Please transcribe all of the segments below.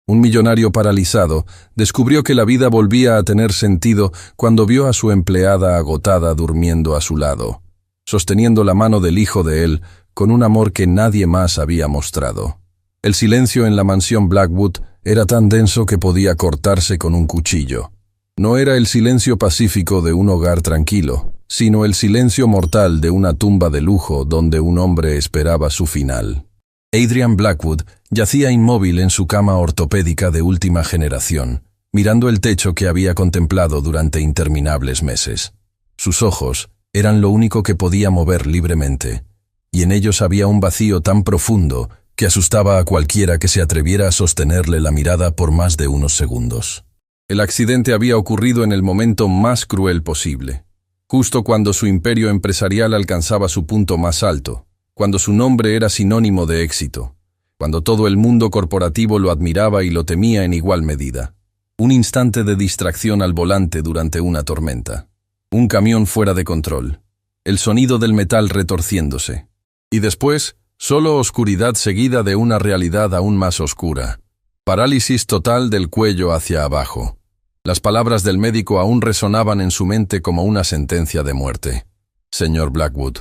Un millonario paralizado descubrió que la vida volvía a tener sentido cuando vio a su empleada agotada durmiendo a su lado, sosteniendo la mano del hijo de él con un amor que nadie más había mostrado. El silencio en la mansión Blackwood era tan denso que podía cortarse con un cuchillo. No era el silencio pacífico de un hogar tranquilo, sino el silencio mortal de una tumba de lujo donde un hombre esperaba su final. Adrian Blackwood yacía inmóvil en su cama ortopédica de última generación, mirando el techo que había contemplado durante interminables meses. Sus ojos eran lo único que podía mover libremente, y en ellos había un vacío tan profundo que asustaba a cualquiera que se atreviera a sostenerle la mirada por más de unos segundos. El accidente había ocurrido en el momento más cruel posible, justo cuando su imperio empresarial alcanzaba su punto más alto, cuando su nombre era sinónimo de éxito, cuando todo el mundo corporativo lo admiraba y lo temía en igual medida. Un instante de distracción al volante durante una tormenta. Un camión fuera de control. El sonido del metal retorciéndose. Y después, solo oscuridad seguida de una realidad aún más oscura. Parálisis total del cuello hacia abajo. Las palabras del médico aún resonaban en su mente como una sentencia de muerte. Señor Blackwood,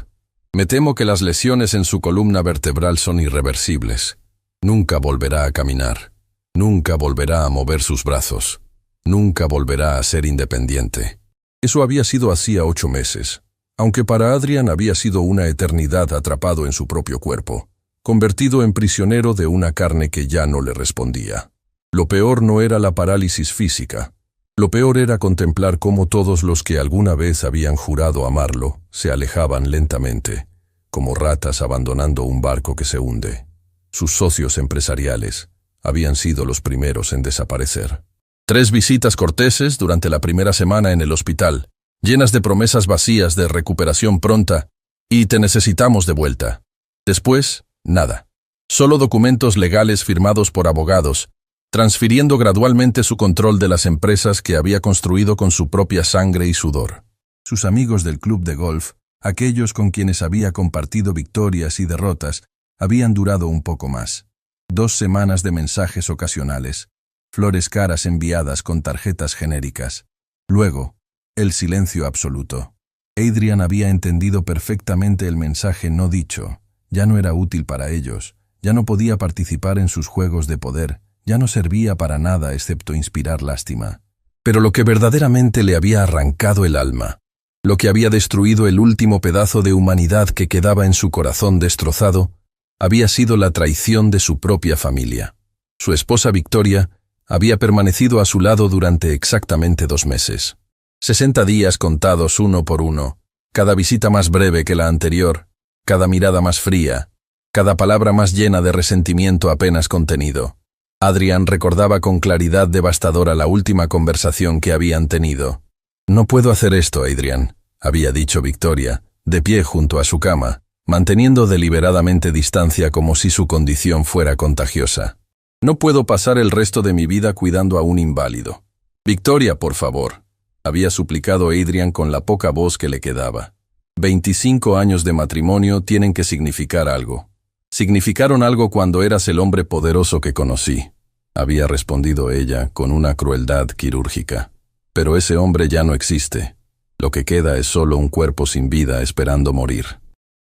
me temo que las lesiones en su columna vertebral son irreversibles. Nunca volverá a caminar. Nunca volverá a mover sus brazos. Nunca volverá a ser independiente. Eso había sido hacía 8 meses, aunque para Adrian había sido una eternidad atrapado en su propio cuerpo, convertido en prisionero de una carne que ya no le respondía. Lo peor no era la parálisis física. Lo peor era contemplar cómo todos los que alguna vez habían jurado amarlo se alejaban lentamente, como ratas abandonando un barco que se hunde. Sus socios empresariales habían sido los primeros en desaparecer. 3 visitas corteses durante la primera semana en el hospital, llenas de promesas vacías de recuperación pronta y te necesitamos de vuelta. Después, nada. Solo documentos legales firmados por abogados, transfiriendo gradualmente su control de las empresas que había construido con su propia sangre y sudor. Sus amigos del club de golf, aquellos con quienes había compartido victorias y derrotas, habían durado un poco más. 2 semanas de mensajes ocasionales, flores caras enviadas con tarjetas genéricas. Luego, el silencio absoluto. Adrian había entendido perfectamente el mensaje no dicho. Ya no era útil para ellos, ya no podía participar en sus juegos de poder, ya no servía para nada excepto inspirar lástima. Pero lo que verdaderamente le había arrancado el alma, lo que había destruido el último pedazo de humanidad que quedaba en su corazón destrozado, había sido la traición de su propia familia. Su esposa Victoria había permanecido a su lado durante exactamente 2 meses. 60 días contados uno por uno, cada visita más breve que la anterior, cada mirada más fría, cada palabra más llena de resentimiento apenas contenido. Adrian recordaba con claridad devastadora la última conversación que habían tenido. «No puedo hacer esto, Adrian», había dicho Victoria, de pie junto a su cama, manteniendo deliberadamente distancia como si su condición fuera contagiosa. «No puedo pasar el resto de mi vida cuidando a un inválido». «Victoria, por favor», había suplicado Adrian con la poca voz que le quedaba. 25 años de matrimonio tienen que significar algo. Significaron algo cuando eras el hombre poderoso que conocí, había respondido ella con una crueldad quirúrgica. Pero ese hombre ya no existe. Lo que queda es solo un cuerpo sin vida esperando morir.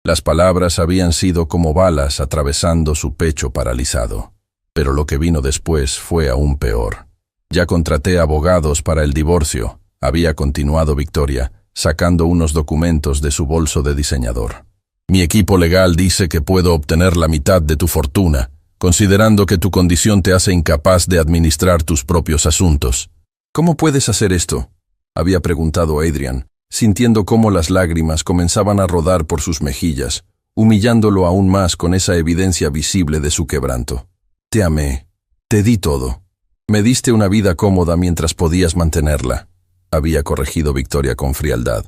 Las palabras habían sido como balas atravesando su pecho paralizado. Pero lo que vino después fue aún peor. Ya contraté abogados para el divorcio, había continuado Victoria, sacando unos documentos de su bolso de diseñador. Mi equipo legal dice que puedo obtener la mitad de tu fortuna, considerando que tu condición te hace incapaz de administrar tus propios asuntos. ¿Cómo puedes hacer esto?, había preguntado Adrian, sintiendo cómo las lágrimas comenzaban a rodar por sus mejillas, humillándolo aún más con esa evidencia visible de su quebranto. Te amé, te di todo. Me diste una vida cómoda mientras podías mantenerla, había corregido Victoria con frialdad.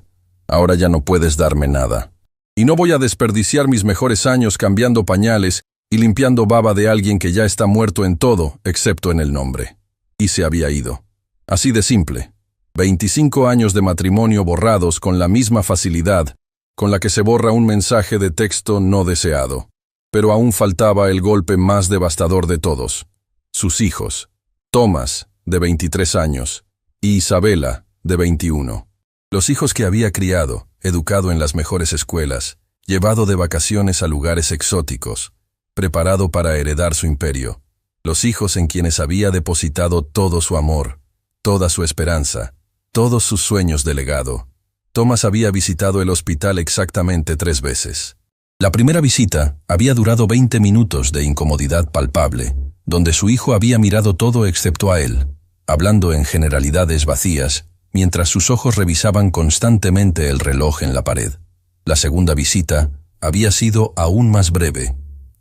Ahora ya no puedes darme nada. Y no voy a desperdiciar mis mejores años cambiando pañales y limpiando baba de alguien que ya está muerto en todo, excepto en el nombre. Y se había ido. Así de simple. 25 años de matrimonio borrados con la misma facilidad con la que se borra un mensaje de texto no deseado. Pero aún faltaba el golpe más devastador de todos. Sus hijos. Thomas, de 23 años, y Isabela, de 21. Los hijos que había criado, educado en las mejores escuelas, llevado de vacaciones a lugares exóticos, preparado para heredar su imperio. Los hijos en quienes había depositado todo su amor, toda su esperanza, todos sus sueños de legado. Thomas había visitado el hospital exactamente 3 veces. La primera visita había durado 20 minutos de incomodidad palpable, donde su hijo había mirado todo excepto a él, hablando en generalidades vacías, mientras sus ojos revisaban constantemente el reloj en la pared. La segunda visita había sido aún más breve.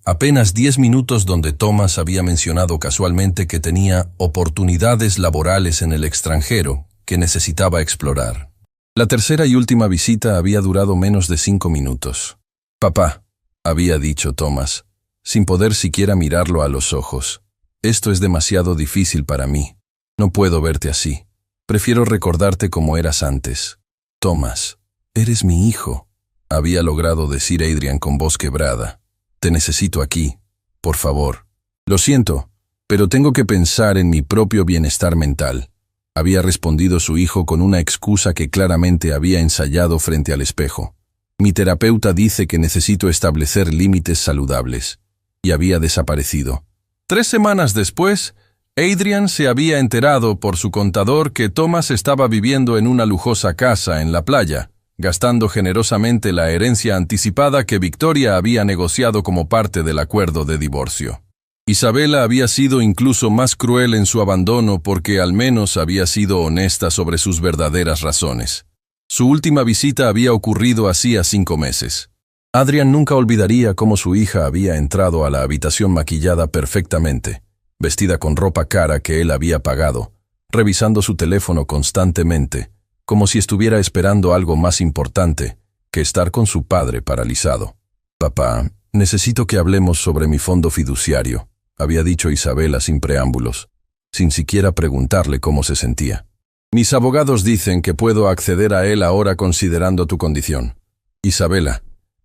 Apenas 10 minutos donde Thomas había mencionado casualmente que tenía oportunidades laborales en el extranjero que necesitaba explorar. La tercera y última visita había durado menos de 5 minutos. «Papá», había dicho Thomas, sin poder siquiera mirarlo a los ojos, «esto es demasiado difícil para mí. No puedo verte así. Prefiero recordarte como eras antes». «Thomas, eres mi hijo», había logrado decir Adrian con voz quebrada. «Te necesito aquí, por favor». «Lo siento, pero tengo que pensar en mi propio bienestar mental», había respondido su hijo con una excusa que claramente había ensayado frente al espejo. «Mi terapeuta dice que necesito establecer límites saludables». Y había desaparecido. 3 semanas después, Adrian se había enterado por su contador que Thomas estaba viviendo en una lujosa casa en la playa, gastando generosamente la herencia anticipada que Victoria había negociado como parte del acuerdo de divorcio. Isabela había sido incluso más cruel en su abandono porque al menos había sido honesta sobre sus verdaderas razones. Su última visita había ocurrido hacía 5 meses. Adrian nunca olvidaría cómo su hija había entrado a la habitación maquillada perfectamente, vestida con ropa cara que él había pagado, revisando su teléfono constantemente, como si estuviera esperando algo más importante que estar con su padre paralizado. «Papá, necesito que hablemos sobre mi fondo fiduciario», había dicho Isabela sin preámbulos, sin siquiera preguntarle cómo se sentía. «Mis abogados dicen que puedo acceder a él ahora considerando tu condición. Isabela,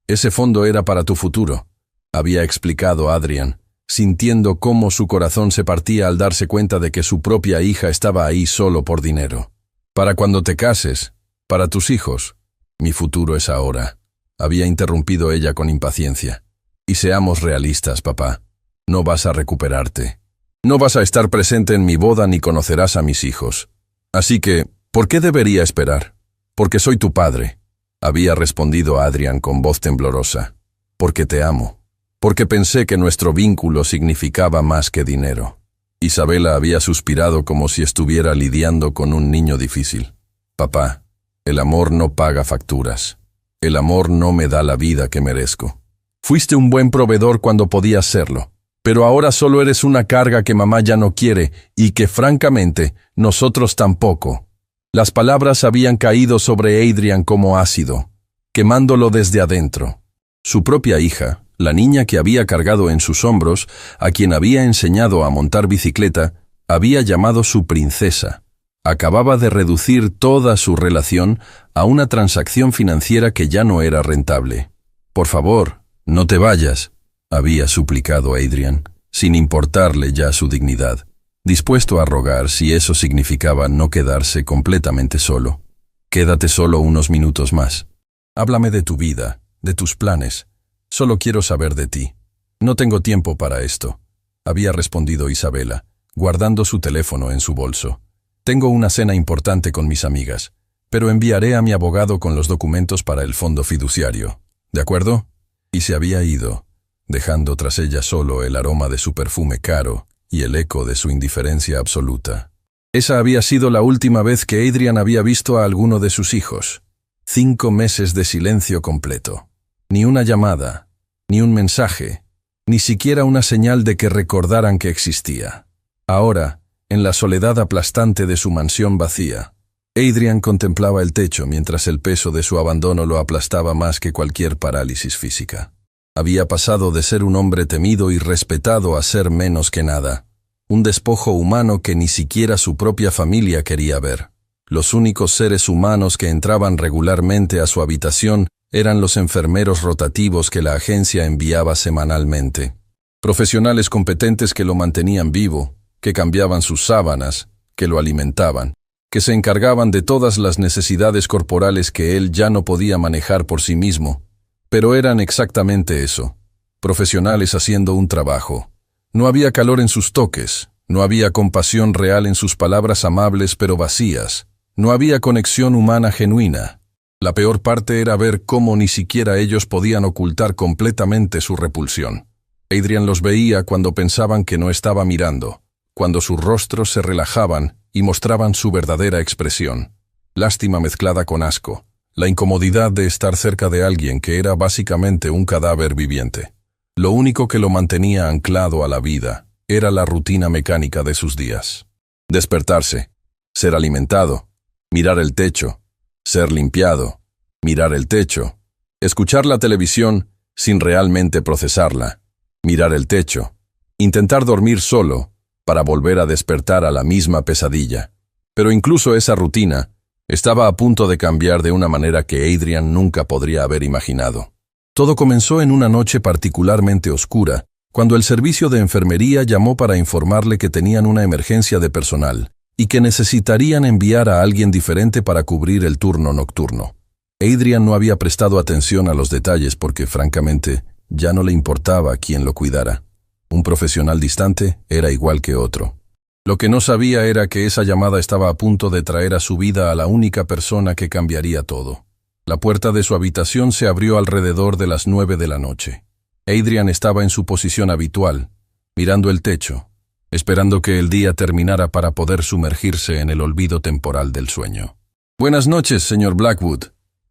ese fondo era para tu futuro», había explicado Adrian, sintiendo cómo su corazón se partía al darse cuenta de que su propia hija estaba ahí solo por dinero. «Para cuando te cases, para tus hijos. Mi futuro es ahora», había interrumpido ella con impaciencia. «Y seamos realistas, papá. No vas a recuperarte. No vas a estar presente en mi boda ni conocerás a mis hijos. Así que, ¿por qué debería esperar? Porque soy tu padre», había respondido Adrian con voz temblorosa. «Porque te amo. Porque pensé que nuestro vínculo significaba más que dinero». Isabela había suspirado como si estuviera lidiando con un niño difícil. «Papá, el amor no paga facturas. El amor no me da la vida que merezco. Fuiste un buen proveedor cuando podías serlo, pero ahora solo eres una carga que mamá ya no quiere y que, francamente, nosotros tampoco». Las palabras habían caído sobre Adrian como ácido, quemándolo desde adentro. Su propia hija, la niña que había cargado en sus hombros, a quien había enseñado a montar bicicleta, había llamado su princesa. Acababa de reducir toda su relación a una transacción financiera que ya no era rentable. «Por favor, no te vayas», había suplicado Adrian, sin importarle ya su dignidad, dispuesto a rogar si eso significaba no quedarse completamente solo. «Quédate solo unos minutos más. Háblame de tu vida, de tus planes. Solo quiero saber de ti. No tengo tiempo para esto», había respondido Isabela, guardando su teléfono en su bolso. «Tengo una cena importante con mis amigas, pero enviaré a mi abogado con los documentos para el fondo fiduciario. ¿De acuerdo?» Y se había ido, dejando tras ella solo el aroma de su perfume caro y el eco de su indiferencia absoluta. Esa había sido la última vez que Adrian había visto a alguno de sus hijos. 5 meses de silencio completo. Ni una llamada, ni un mensaje, ni siquiera una señal de que recordaran que existía. Ahora, en la soledad aplastante de su mansión vacía, Adrian contemplaba el techo mientras el peso de su abandono lo aplastaba más que cualquier parálisis física. Había pasado de ser un hombre temido y respetado a ser menos que nada, un despojo humano que ni siquiera su propia familia quería ver. Los únicos seres humanos que entraban regularmente a su habitación eran los enfermeros rotativos que la agencia enviaba semanalmente. Profesionales competentes que lo mantenían vivo, que cambiaban sus sábanas, que lo alimentaban, que se encargaban de todas las necesidades corporales que él ya no podía manejar por sí mismo. Pero eran exactamente eso, profesionales haciendo un trabajo. No había calor en sus toques, no había compasión real en sus palabras amables pero vacías, no había conexión humana genuina. La peor parte era ver cómo ni siquiera ellos podían ocultar completamente su repulsión. Adrian los veía cuando pensaban que no estaba mirando, cuando sus rostros se relajaban y mostraban su verdadera expresión. Lástima mezclada con asco, la incomodidad de estar cerca de alguien que era básicamente un cadáver viviente. Lo único que lo mantenía anclado a la vida era la rutina mecánica de sus días. Despertarse, ser alimentado, mirar el techo, ser limpiado, mirar el techo, escuchar la televisión sin realmente procesarla, mirar el techo, intentar dormir solo para volver a despertar a la misma pesadilla. Pero incluso esa rutina estaba a punto de cambiar de una manera que Adrian nunca podría haber imaginado. Todo comenzó en una noche particularmente oscura, cuando el servicio de enfermería llamó para informarle que tenían una emergencia de personal y que necesitarían enviar a alguien diferente para cubrir el turno nocturno. Adrian no había prestado atención a los detalles porque, francamente, ya no le importaba quién lo cuidara. Un profesional distante era igual que otro. Lo que no sabía era que esa llamada estaba a punto de traer a su vida a la única persona que cambiaría todo. La puerta de su habitación se abrió alrededor de las 9 de la noche. Adrian estaba en su posición habitual, mirando el techo, esperando que el día terminara para poder sumergirse en el olvido temporal del sueño. «Buenas noches, señor Blackwood»,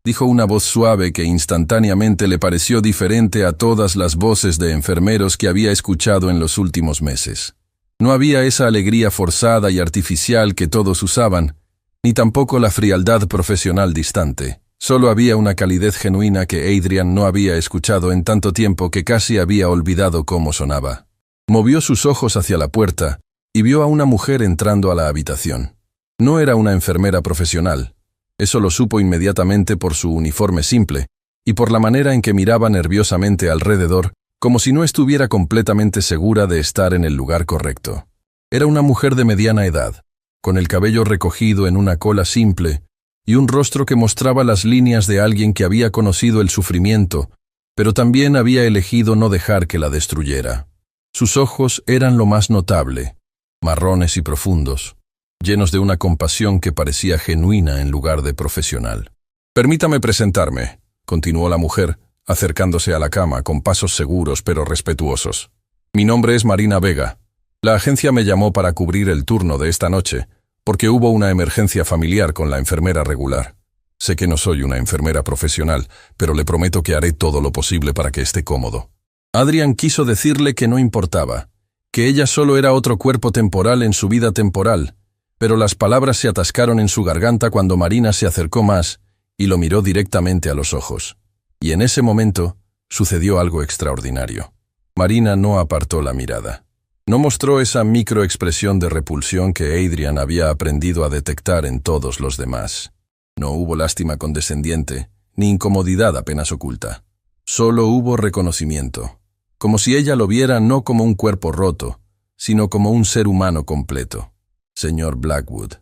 dijo una voz suave que instantáneamente le pareció diferente a todas las voces de enfermeros que había escuchado en los últimos meses. No había esa alegría forzada y artificial que todos usaban, ni tampoco la frialdad profesional distante. Solo había una calidez genuina que Adrian no había escuchado en tanto tiempo que casi había olvidado cómo sonaba. Movió sus ojos hacia la puerta y vio a una mujer entrando a la habitación. No era una enfermera profesional. Eso lo supo inmediatamente por su uniforme simple y por la manera en que miraba nerviosamente alrededor, como si no estuviera completamente segura de estar en el lugar correcto. Era una mujer de mediana edad, con el cabello recogido en una cola simple y un rostro que mostraba las líneas de alguien que había conocido el sufrimiento, pero también había elegido no dejar que la destruyera. Sus ojos eran lo más notable, marrones y profundos, llenos de una compasión que parecía genuina en lugar de profesional. «Permítame presentarme», continuó la mujer, acercándose a la cama con pasos seguros pero respetuosos. «Mi nombre es Marina Vega. La agencia me llamó para cubrir el turno de esta noche, porque hubo una emergencia familiar con la enfermera regular. Sé que no soy una enfermera profesional, pero le prometo que haré todo lo posible para que esté cómodo». Adrian quiso decirle que no importaba, que ella solo era otro cuerpo temporal en su vida temporal, pero las palabras se atascaron en su garganta cuando Marina se acercó más y lo miró directamente a los ojos. Y en ese momento sucedió algo extraordinario. Marina no apartó la mirada. No mostró esa microexpresión de repulsión que Adrian había aprendido a detectar en todos los demás. No hubo lástima condescendiente, ni incomodidad apenas oculta. Solo hubo reconocimiento, como si ella lo viera no como un cuerpo roto, sino como un ser humano completo. «Señor Blackwood»,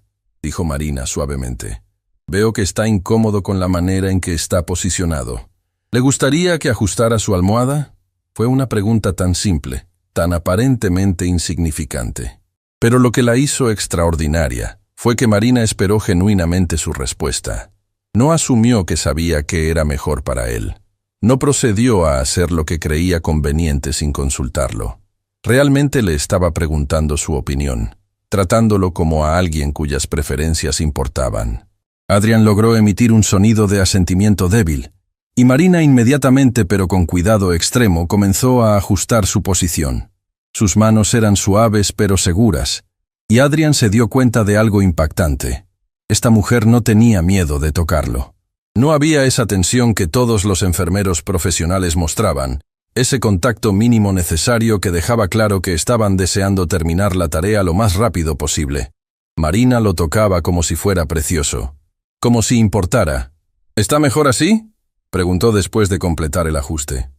dijo Marina suavemente, «veo que está incómodo con la manera en que está posicionado. ¿Le gustaría que ajustara su almohada?» Fue una pregunta tan simple, tan aparentemente insignificante. Pero lo que la hizo extraordinaria fue que Marina esperó genuinamente su respuesta. No asumió que sabía qué era mejor para él. No procedió a hacer lo que creía conveniente sin consultarlo. Realmente le estaba preguntando su opinión, tratándolo como a alguien cuyas preferencias importaban. Adrian logró emitir un sonido de asentimiento débil, y Marina inmediatamente, pero con cuidado extremo, comenzó a ajustar su posición. Sus manos eran suaves pero seguras, y Adrian se dio cuenta de algo impactante. Esta mujer no tenía miedo de tocarlo. No había esa tensión que todos los enfermeros profesionales mostraban, ese contacto mínimo necesario que dejaba claro que estaban deseando terminar la tarea lo más rápido posible. Marina lo tocaba como si fuera precioso, como si importara. «¿Está mejor así?», preguntó después de completar el ajuste.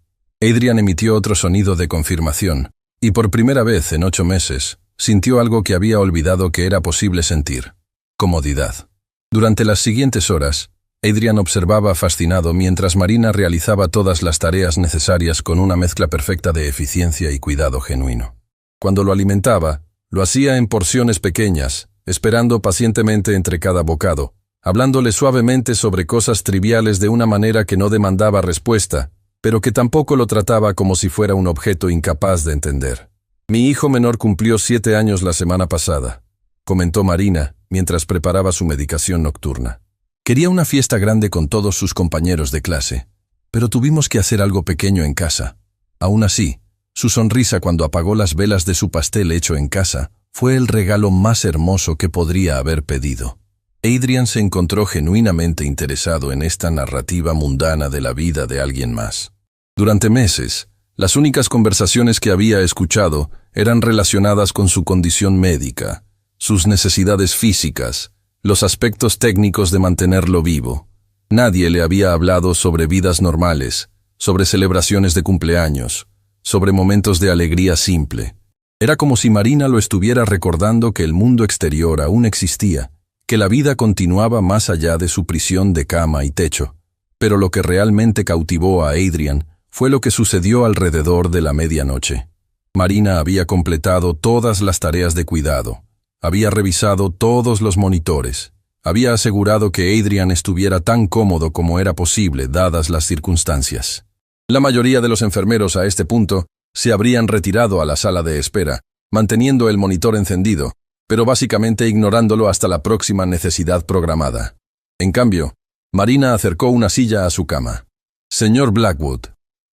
Adrian emitió otro sonido de confirmación, y por primera vez en 8 meses, sintió algo que había olvidado que era posible sentir: comodidad. Durante las siguientes horas, Adrian observaba fascinado mientras Marina realizaba todas las tareas necesarias con una mezcla perfecta de eficiencia y cuidado genuino. Cuando lo alimentaba, lo hacía en porciones pequeñas, esperando pacientemente entre cada bocado, hablándole suavemente sobre cosas triviales de una manera que no demandaba respuesta, pero que tampoco lo trataba como si fuera un objeto incapaz de entender. «Mi hijo menor cumplió 7 años la semana pasada», comentó Marina mientras preparaba su medicación nocturna. «Quería una fiesta grande con todos sus compañeros de clase, pero tuvimos que hacer algo pequeño en casa. Aún así, su sonrisa cuando apagó las velas de su pastel hecho en casa fue el regalo más hermoso que podría haber pedido». Adrian se encontró genuinamente interesado en esta narrativa mundana de la vida de alguien más. Durante meses, las únicas conversaciones que había escuchado eran relacionadas con su condición médica, sus necesidades físicas, los aspectos técnicos de mantenerlo vivo. Nadie le había hablado sobre vidas normales, sobre celebraciones de cumpleaños, sobre momentos de alegría simple. Era como si Marina lo estuviera recordando que el mundo exterior aún existía, que la vida continuaba más allá de su prisión de cama y techo. Pero lo que realmente cautivó a Adrian fue lo que sucedió alrededor de la medianoche. Marina había completado todas las tareas de cuidado, había revisado todos los monitores, había asegurado que Adrian estuviera tan cómodo como era posible dadas las circunstancias. La mayoría de los enfermeros a este punto se habrían retirado a la sala de espera, manteniendo el monitor encendido, pero básicamente ignorándolo hasta la próxima necesidad programada. En cambio, Marina acercó una silla a su cama. «Señor Blackwood»,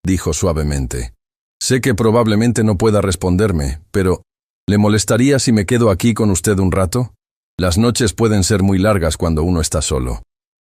dijo suavemente, «sé que probablemente no pueda responderme, pero ¿le molestaría si me quedo aquí con usted un rato? Las noches pueden ser muy largas cuando uno está solo».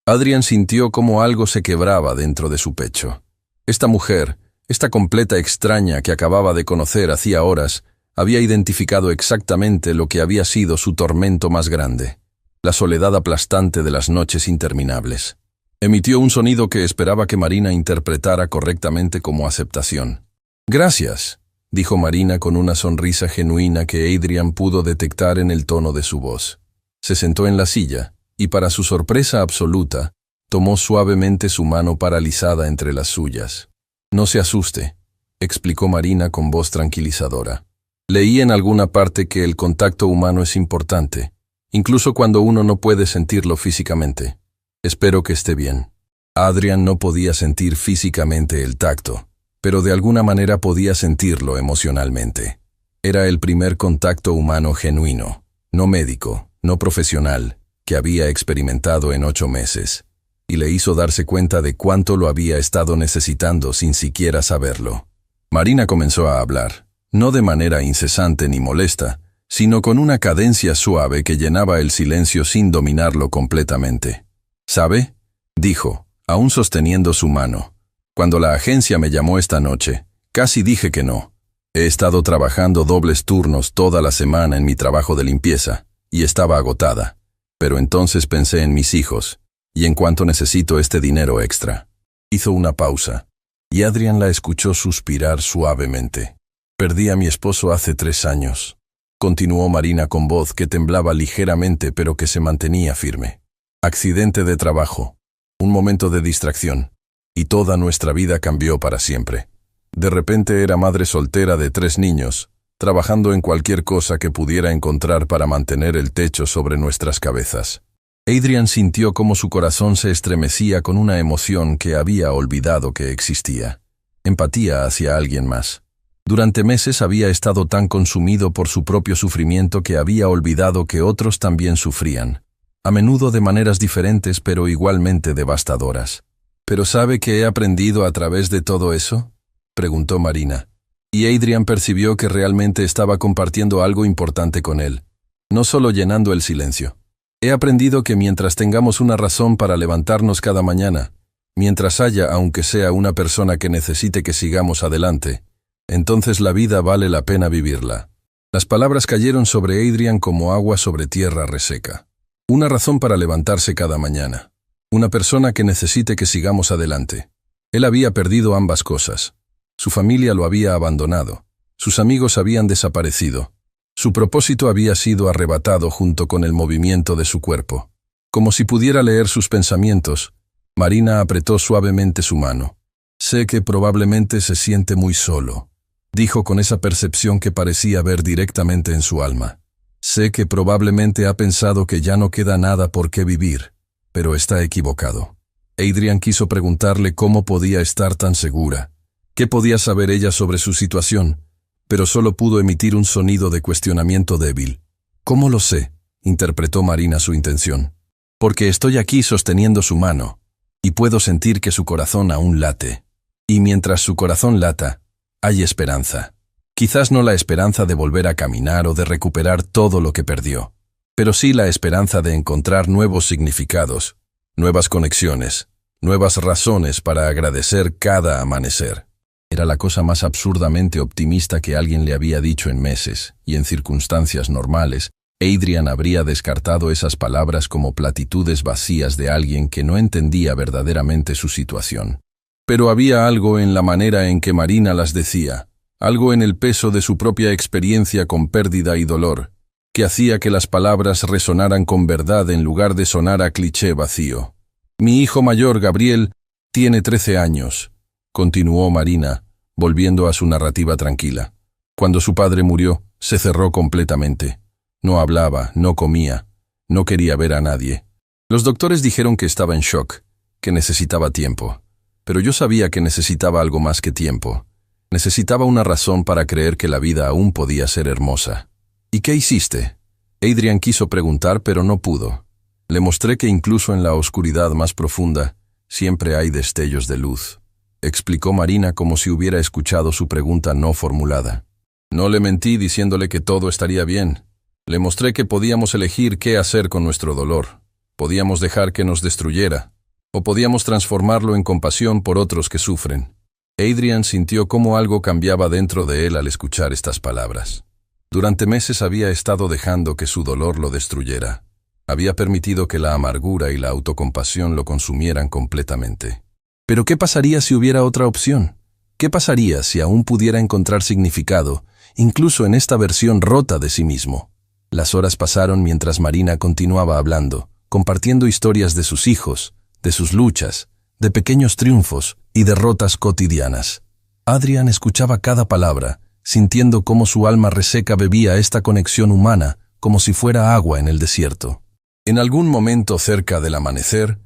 Adrian sintió como algo se quebraba dentro de su pecho. Esta mujer, esta completa extraña que acababa de conocer hacía horas, había identificado exactamente lo que había sido su tormento más grande: la soledad aplastante de las noches interminables. Emitió un sonido que esperaba que Marina interpretara correctamente como aceptación. «Gracias», dijo Marina con una sonrisa genuina que Adrian pudo detectar en el tono de su voz. Se sentó en la silla y, para su sorpresa absoluta, tomó suavemente su mano paralizada entre las suyas. «No se asuste», explicó Marina con voz tranquilizadora. «Leí en alguna parte que el contacto humano es importante, incluso cuando uno no puede sentirlo físicamente. Espero que esté bien». Adrian no podía sentir físicamente el tacto, pero de alguna manera podía sentirlo emocionalmente. Era el primer contacto humano genuino, no médico, no profesional, que había experimentado en 8 meses, y le hizo darse cuenta de cuánto lo había estado necesitando sin siquiera saberlo. Marina comenzó a hablar, no de manera incesante ni molesta, sino con una cadencia suave que llenaba el silencio sin dominarlo completamente. «¿Sabe?», dijo, aún sosteniendo su mano. «Cuando la agencia me llamó esta noche, casi dije que no. He estado trabajando dobles turnos toda la semana en mi trabajo de limpieza, y estaba agotada. Pero entonces pensé en mis hijos, y en cuánto necesito este dinero extra». Hizo una pausa, y Adrian la escuchó suspirar suavemente. «Perdí a mi esposo hace 3 años», continuó Marina con voz que temblaba ligeramente pero que se mantenía firme. «Accidente de trabajo, un momento de distracción, y toda nuestra vida cambió para siempre. De repente era madre soltera de 3 niños, trabajando en cualquier cosa que pudiera encontrar para mantener el techo sobre nuestras cabezas». Adrian sintió cómo su corazón se estremecía con una emoción que había olvidado que existía: empatía hacia alguien más. Durante meses había estado tan consumido por su propio sufrimiento que había olvidado que otros también sufrían, a menudo de maneras diferentes pero igualmente devastadoras. «¿Pero sabe qué he aprendido a través de todo eso?», preguntó Marina. Y Adrian percibió que realmente estaba compartiendo algo importante con él, no solo llenando el silencio. «He aprendido que mientras tengamos una razón para levantarnos cada mañana, mientras haya aunque sea una persona que necesite que sigamos adelante, entonces la vida vale la pena vivirla». Las palabras cayeron sobre Adrian como agua sobre tierra reseca. Una razón para levantarse cada mañana. Una persona que necesite que sigamos adelante. Él había perdido ambas cosas. Su familia lo había abandonado. Sus amigos habían desaparecido. Su propósito había sido arrebatado junto con el movimiento de su cuerpo. Como si pudiera leer sus pensamientos, Marina apretó suavemente su mano. «Sé que probablemente se siente muy solo», dijo con esa percepción que parecía ver directamente en su alma. «Sé que probablemente ha pensado que ya no queda nada por qué vivir, pero está equivocado». Adrian quiso preguntarle cómo podía estar tan segura. ¿Qué podía saber ella sobre su situación? Pero solo pudo emitir un sonido de cuestionamiento débil. «¿Cómo lo sé?», interpretó Marina su intención. «Porque estoy aquí sosteniendo su mano, y puedo sentir que su corazón aún late. Y mientras su corazón lata, hay esperanza. Quizás no la esperanza de volver a caminar o de recuperar todo lo que perdió, pero sí la esperanza de encontrar nuevos significados, nuevas conexiones, nuevas razones para agradecer cada amanecer». Era la cosa más absurdamente optimista que alguien le había dicho en meses, y en circunstancias normales, Adrian habría descartado esas palabras como platitudes vacías de alguien que no entendía verdaderamente su situación. Pero había algo en la manera en que Marina las decía, algo en el peso de su propia experiencia con pérdida y dolor, que hacía que las palabras resonaran con verdad en lugar de sonar a cliché vacío. «Mi hijo mayor, Gabriel, tiene 13 años», continuó Marina, volviendo a su narrativa tranquila. «Cuando su padre murió, se cerró completamente. No hablaba, no comía, no quería ver a nadie. Los doctores dijeron que estaba en shock, que necesitaba tiempo. Pero yo sabía que necesitaba algo más que tiempo. Necesitaba una razón para creer que la vida aún podía ser hermosa». «¿Y qué hiciste?», Adrian quiso preguntar, pero no pudo. Le mostré que incluso en la oscuridad más profunda, siempre hay destellos de luz, explicó Marina como si hubiera escuchado su pregunta no formulada. «No le mentí diciéndole que todo estaría bien. Le mostré que podíamos elegir qué hacer con nuestro dolor. Podíamos dejar que nos destruyera, o podíamos transformarlo en compasión por otros que sufren». Adrian sintió cómo algo cambiaba dentro de él al escuchar estas palabras. Durante meses había estado dejando que su dolor lo destruyera. Había permitido que la amargura y la autocompasión lo consumieran completamente. Pero ¿qué pasaría si hubiera otra opción? ¿Qué pasaría si aún pudiera encontrar significado, incluso en esta versión rota de sí mismo? Las horas pasaron mientras Marina continuaba hablando, compartiendo historias de sus hijos, de sus luchas, de pequeños triunfos y derrotas cotidianas. Adrian escuchaba cada palabra, sintiendo cómo su alma reseca bebía esta conexión humana como si fuera agua en el desierto. En algún momento cerca del amanecer,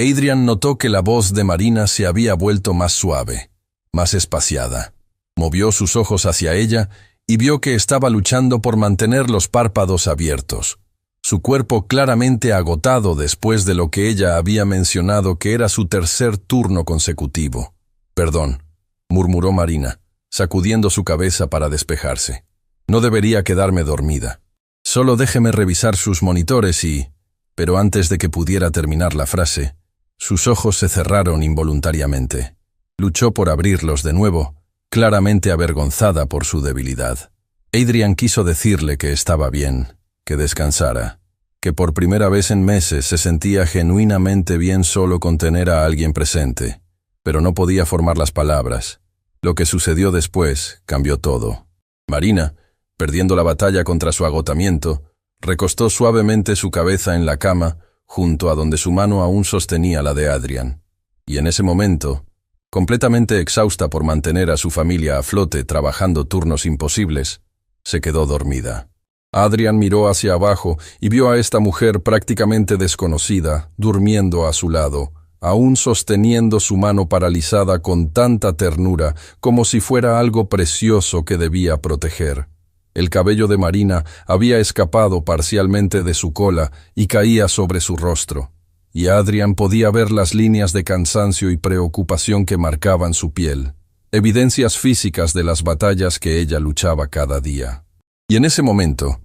Adrian notó que la voz de Marina se había vuelto más suave, más espaciada. Movió sus ojos hacia ella y vio que estaba luchando por mantener los párpados abiertos. Su cuerpo claramente agotado después de lo que ella había mencionado que era su tercer turno consecutivo. «Perdón», murmuró Marina, sacudiendo su cabeza para despejarse. «No debería quedarme dormida. Solo déjeme revisar sus monitores y...». Pero antes de que pudiera terminar la frase, sus ojos se cerraron involuntariamente. Luchó por abrirlos de nuevo, claramente avergonzada por su debilidad. Adrian quiso decirle que estaba bien, que descansara, que por primera vez en meses se sentía genuinamente bien solo con tener a alguien presente, pero no podía formar las palabras. Lo que sucedió después cambió todo. Marina, perdiendo la batalla contra su agotamiento, recostó suavemente su cabeza en la cama, junto a donde su mano aún sostenía la de Adrian. Y en ese momento, completamente exhausta por mantener a su familia a flote trabajando turnos imposibles, se quedó dormida. Adrian miró hacia abajo y vio a esta mujer prácticamente desconocida, durmiendo a su lado, aún sosteniendo su mano paralizada con tanta ternura como si fuera algo precioso que debía proteger. El cabello de Marina había escapado parcialmente de su cola y caía sobre su rostro, y Adrian podía ver las líneas de cansancio y preocupación que marcaban su piel, evidencias físicas de las batallas que ella luchaba cada día. Y en ese momento,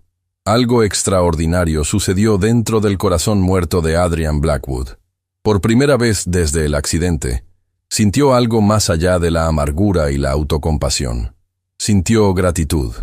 algo extraordinario sucedió dentro del corazón muerto de Adrian Blackwood. Por primera vez desde el accidente, sintió algo más allá de la amargura y la autocompasión. Sintió gratitud.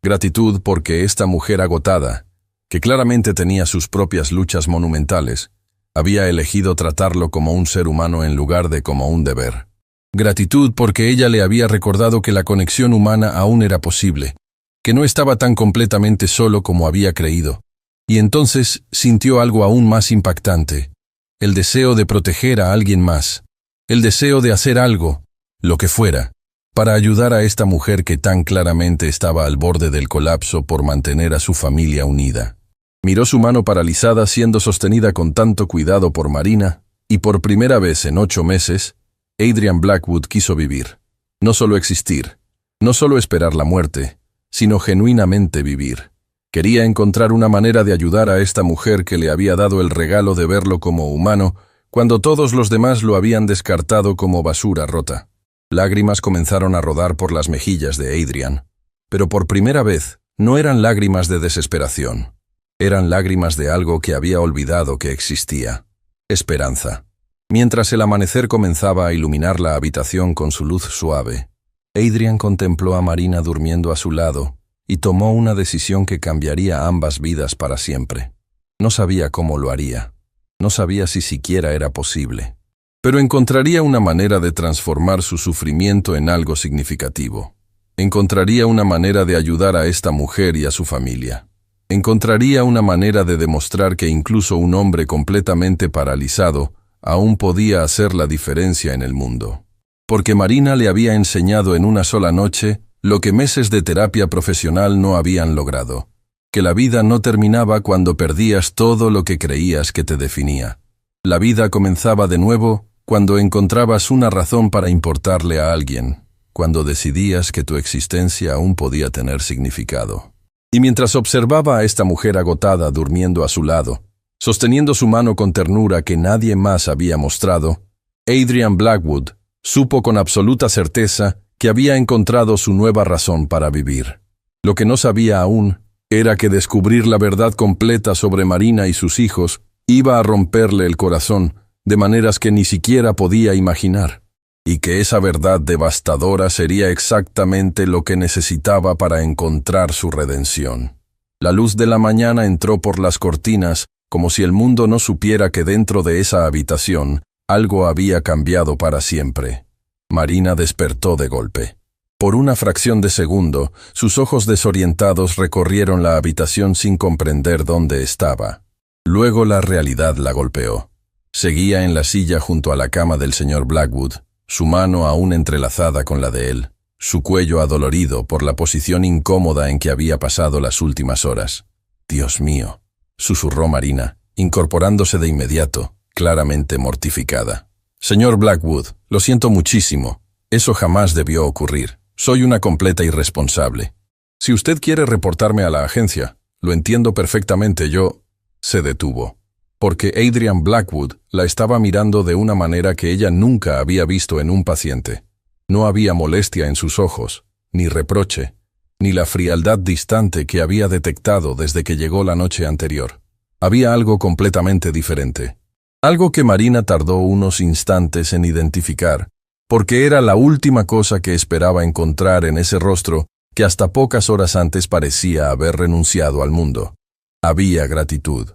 Gratitud porque esta mujer agotada, que claramente tenía sus propias luchas monumentales, había elegido tratarlo como un ser humano en lugar de como un deber. Gratitud porque ella le había recordado que la conexión humana aún era posible, que no estaba tan completamente solo como había creído. Y entonces sintió algo aún más impactante, el deseo de proteger a alguien más, el deseo de hacer algo, lo que fuera, para ayudar a esta mujer que tan claramente estaba al borde del colapso por mantener a su familia unida. Miró su mano paralizada siendo sostenida con tanto cuidado por Marina, y por primera vez en 8 meses, Adrian Blackwood quiso vivir. No solo existir, no solo esperar la muerte, sino genuinamente vivir. Quería encontrar una manera de ayudar a esta mujer que le había dado el regalo de verlo como humano, cuando todos los demás lo habían descartado como basura rota. Lágrimas comenzaron a rodar por las mejillas de Adrian, pero por primera vez no eran lágrimas de desesperación. Eran lágrimas de algo que había olvidado que existía. Esperanza. Mientras el amanecer comenzaba a iluminar la habitación con su luz suave, Adrian contempló a Marina durmiendo a su lado y tomó una decisión que cambiaría ambas vidas para siempre. No sabía cómo lo haría. No sabía si siquiera era posible. Pero encontraría una manera de transformar su sufrimiento en algo significativo. Encontraría una manera de ayudar a esta mujer y a su familia. Encontraría una manera de demostrar que incluso un hombre completamente paralizado aún podía hacer la diferencia en el mundo. Porque Marina le había enseñado en una sola noche lo que meses de terapia profesional no habían logrado, que la vida no terminaba cuando perdías todo lo que creías que te definía. La vida comenzaba de nuevo cuando encontrabas una razón para importarle a alguien, cuando decidías que tu existencia aún podía tener significado. Y mientras observaba a esta mujer agotada durmiendo a su lado, sosteniendo su mano con ternura que nadie más había mostrado, Adrian Blackwood supo con absoluta certeza que había encontrado su nueva razón para vivir. Lo que no sabía aún era que descubrir la verdad completa sobre Marina y sus hijos iba a romperle el corazón de maneras que ni siquiera podía imaginar, y que esa verdad devastadora sería exactamente lo que necesitaba para encontrar su redención. La luz de la mañana entró por las cortinas como si el mundo no supiera que dentro de esa habitación algo había cambiado para siempre. Marina despertó de golpe. Por una fracción de segundo, sus ojos desorientados recorrieron la habitación sin comprender dónde estaba. Luego la realidad la golpeó. Seguía en la silla junto a la cama del señor Blackwood, su mano aún entrelazada con la de él, su cuello adolorido por la posición incómoda en que había pasado las últimas horas. «Dios mío», susurró Marina, incorporándose de inmediato, claramente mortificada. «Señor Blackwood, lo siento muchísimo. Eso jamás debió ocurrir. Soy una completa irresponsable. Si usted quiere reportarme a la agencia, lo entiendo perfectamente. Yo...» Se detuvo, porque Adrian Blackwood la estaba mirando de una manera que ella nunca había visto en un paciente. No había molestia en sus ojos, ni reproche, ni la frialdad distante que había detectado desde que llegó la noche anterior. Había algo completamente diferente. Algo que Marina tardó unos instantes en identificar, porque era la última cosa que esperaba encontrar en ese rostro que hasta pocas horas antes parecía haber renunciado al mundo. Había gratitud.